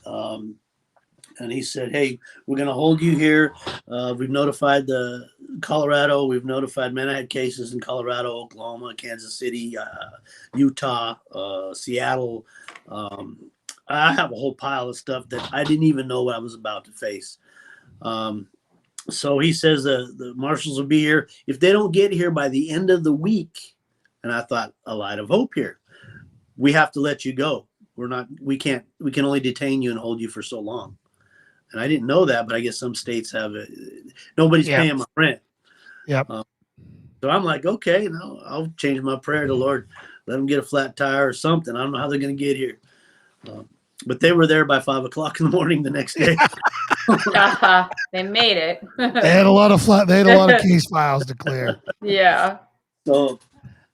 and he said, "Hey, we're going to hold you here. We've notified the Colorado. We've notified, man, I had cases in Colorado, Oklahoma, Kansas City, Utah, Seattle. I have a whole pile of stuff that I didn't even know what I was about to face." So he says the marshals will be here. If they don't get here by the end of the week, and I thought, a light of hope here. We have to let you go. We can only detain you and hold you for so long. And I didn't know that, but I guess some states have it. Nobody's paying my rent. Yep. So I'm like, okay, I'll change my prayer to Lord. Let them get a flat tire or something. I don't know how they're going to get here. But they were there by 5 o'clock in the morning the next day. They made it. They had a lot of case files to clear. Yeah. So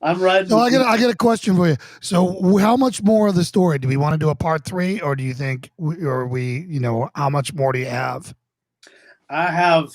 I'm riding. So I get a question for you. So how much more of the story? Do we want to do a part 3, or do you think, how much more do you have? I have.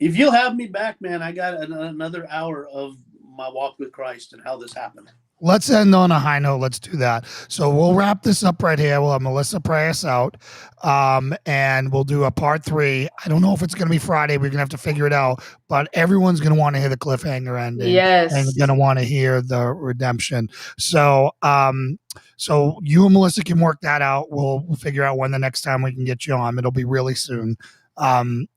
If you'll have me back, man, I got another hour of my walk with Christ and how this happened. Let's end on a high note. Let's do that. So we'll wrap this up right here. We'll have Melissa pray us out, and we'll do a part 3. I don't know if it's going to be Friday. We're going to have to figure it out, but everyone's going to want to hear the cliffhanger ending. Yes. And going to want to hear the redemption. So you and Melissa can work that out. We'll figure out when the next time we can get you on. It'll be really soon. Again,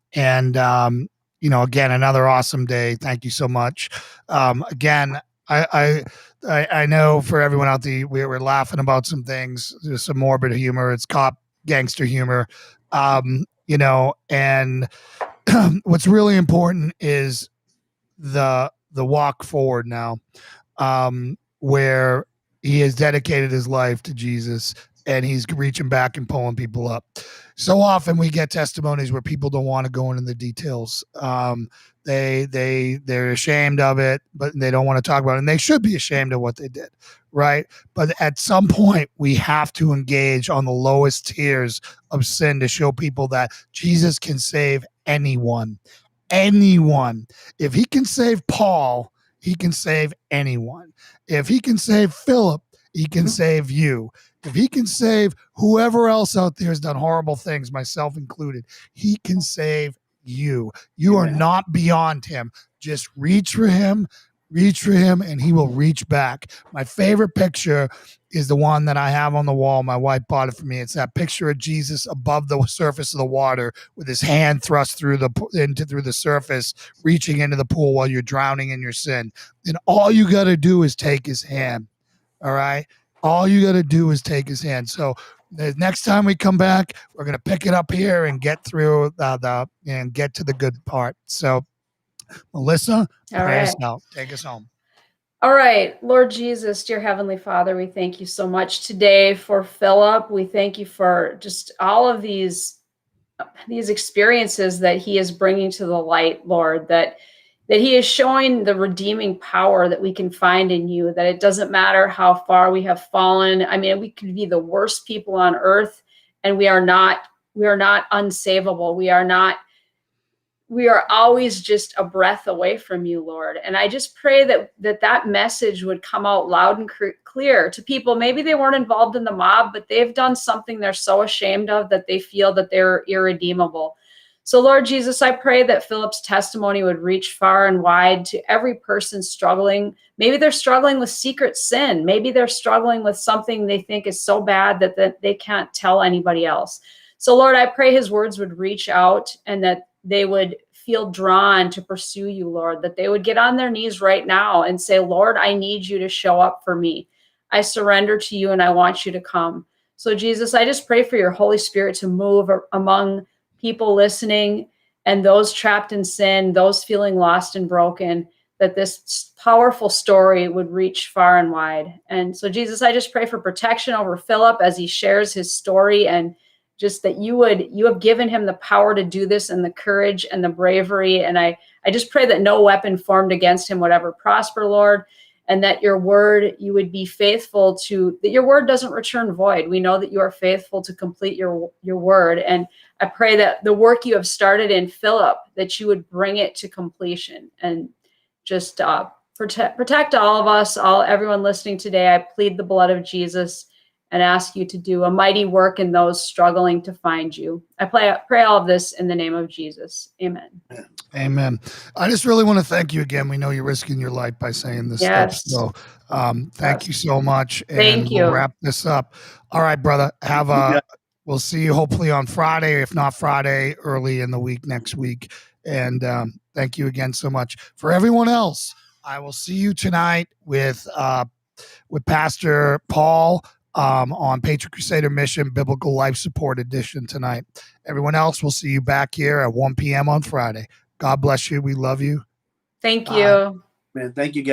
another awesome day. Thank you so much. Again, I know for everyone out there, we're laughing about some things. There's some morbid humor. It's cop gangster humor, and what's really important is the walk forward now, where he has dedicated his life to Jesus, and he's reaching back and pulling people up. So often we get testimonies where people don't want to go into the details. They're ashamed of it, but they don't want to talk about it. And they should be ashamed of what they did, right? But at some point, we have to engage on the lowest tiers of sin to show people that Jesus can save anyone. Anyone. If he can save Paul, he can save anyone. If he can save Philip, he can save you. If he can save whoever else out there has done horrible things, myself included, he can save you. You are not beyond him. Just reach for him, and he will reach back. My favorite picture is the one that I have on the wall. My wife bought it for me. It's that picture of Jesus above the surface of the water with his hand thrust through the surface, reaching into the pool while you're drowning in your sin. And all you got to do is take his hand. All right. All you got to do is take his hand. So the next time we come back, we're going to pick it up here and get through and get to the good part. So Melissa, pray us out. Take us home. All right, Lord Jesus, dear Heavenly Father, we thank you so much today for Philip. We thank you for just all of these experiences that he is bringing to the light, Lord, that he is showing the redeeming power that we can find in you, that it doesn't matter how far we have fallen. I mean, we could be the worst people on earth and we are not unsavable. We are always just a breath away from you, Lord. And I just pray that message would come out loud and clear to people. Maybe they weren't involved in the mob, but they've done something they're so ashamed of that they feel that they're irredeemable. So Lord Jesus, I pray that Philip's testimony would reach far and wide to every person struggling. Maybe they're struggling with secret sin. Maybe they're struggling with something they think is so bad that they can't tell anybody else. So Lord, I pray his words would reach out and that they would feel drawn to pursue you, Lord, that they would get on their knees right now and say, Lord, I need you to show up for me. I surrender to you and I want you to come. So Jesus, I just pray for your Holy Spirit to move among people listening and those trapped in sin, those feeling lost and broken, that this powerful story would reach far and wide. And so Jesus, I just pray for protection over Philip as he shares his story, and just that you have given him the power to do this and the courage and the bravery. And I just pray that no weapon formed against him would ever prosper, Lord, and that your word, you would be faithful to, that your word doesn't return void. We know that you are faithful to complete your word. And I pray that the work you have started in Philip, that you would bring it to completion and just protect all of us, everyone listening today. I plead the blood of Jesus and ask you to do a mighty work in those struggling to find you. I pray all of this in the name of Jesus. Amen. Amen. I just really want to thank you again. We know you're risking your life by saying this stuff. So thank you so much. And thank you. We'll wrap this up. All right, brother. We'll see you hopefully on Friday, if not Friday, early in the week next week. And thank you again so much. For everyone else, I will see you tonight with Pastor Paul on Patriot Crusader Mission Biblical Life Support Edition tonight. Everyone else, we'll see you back here at 1 p.m. on Friday. God bless you. We love you. Thank you. Man, thank you, guys.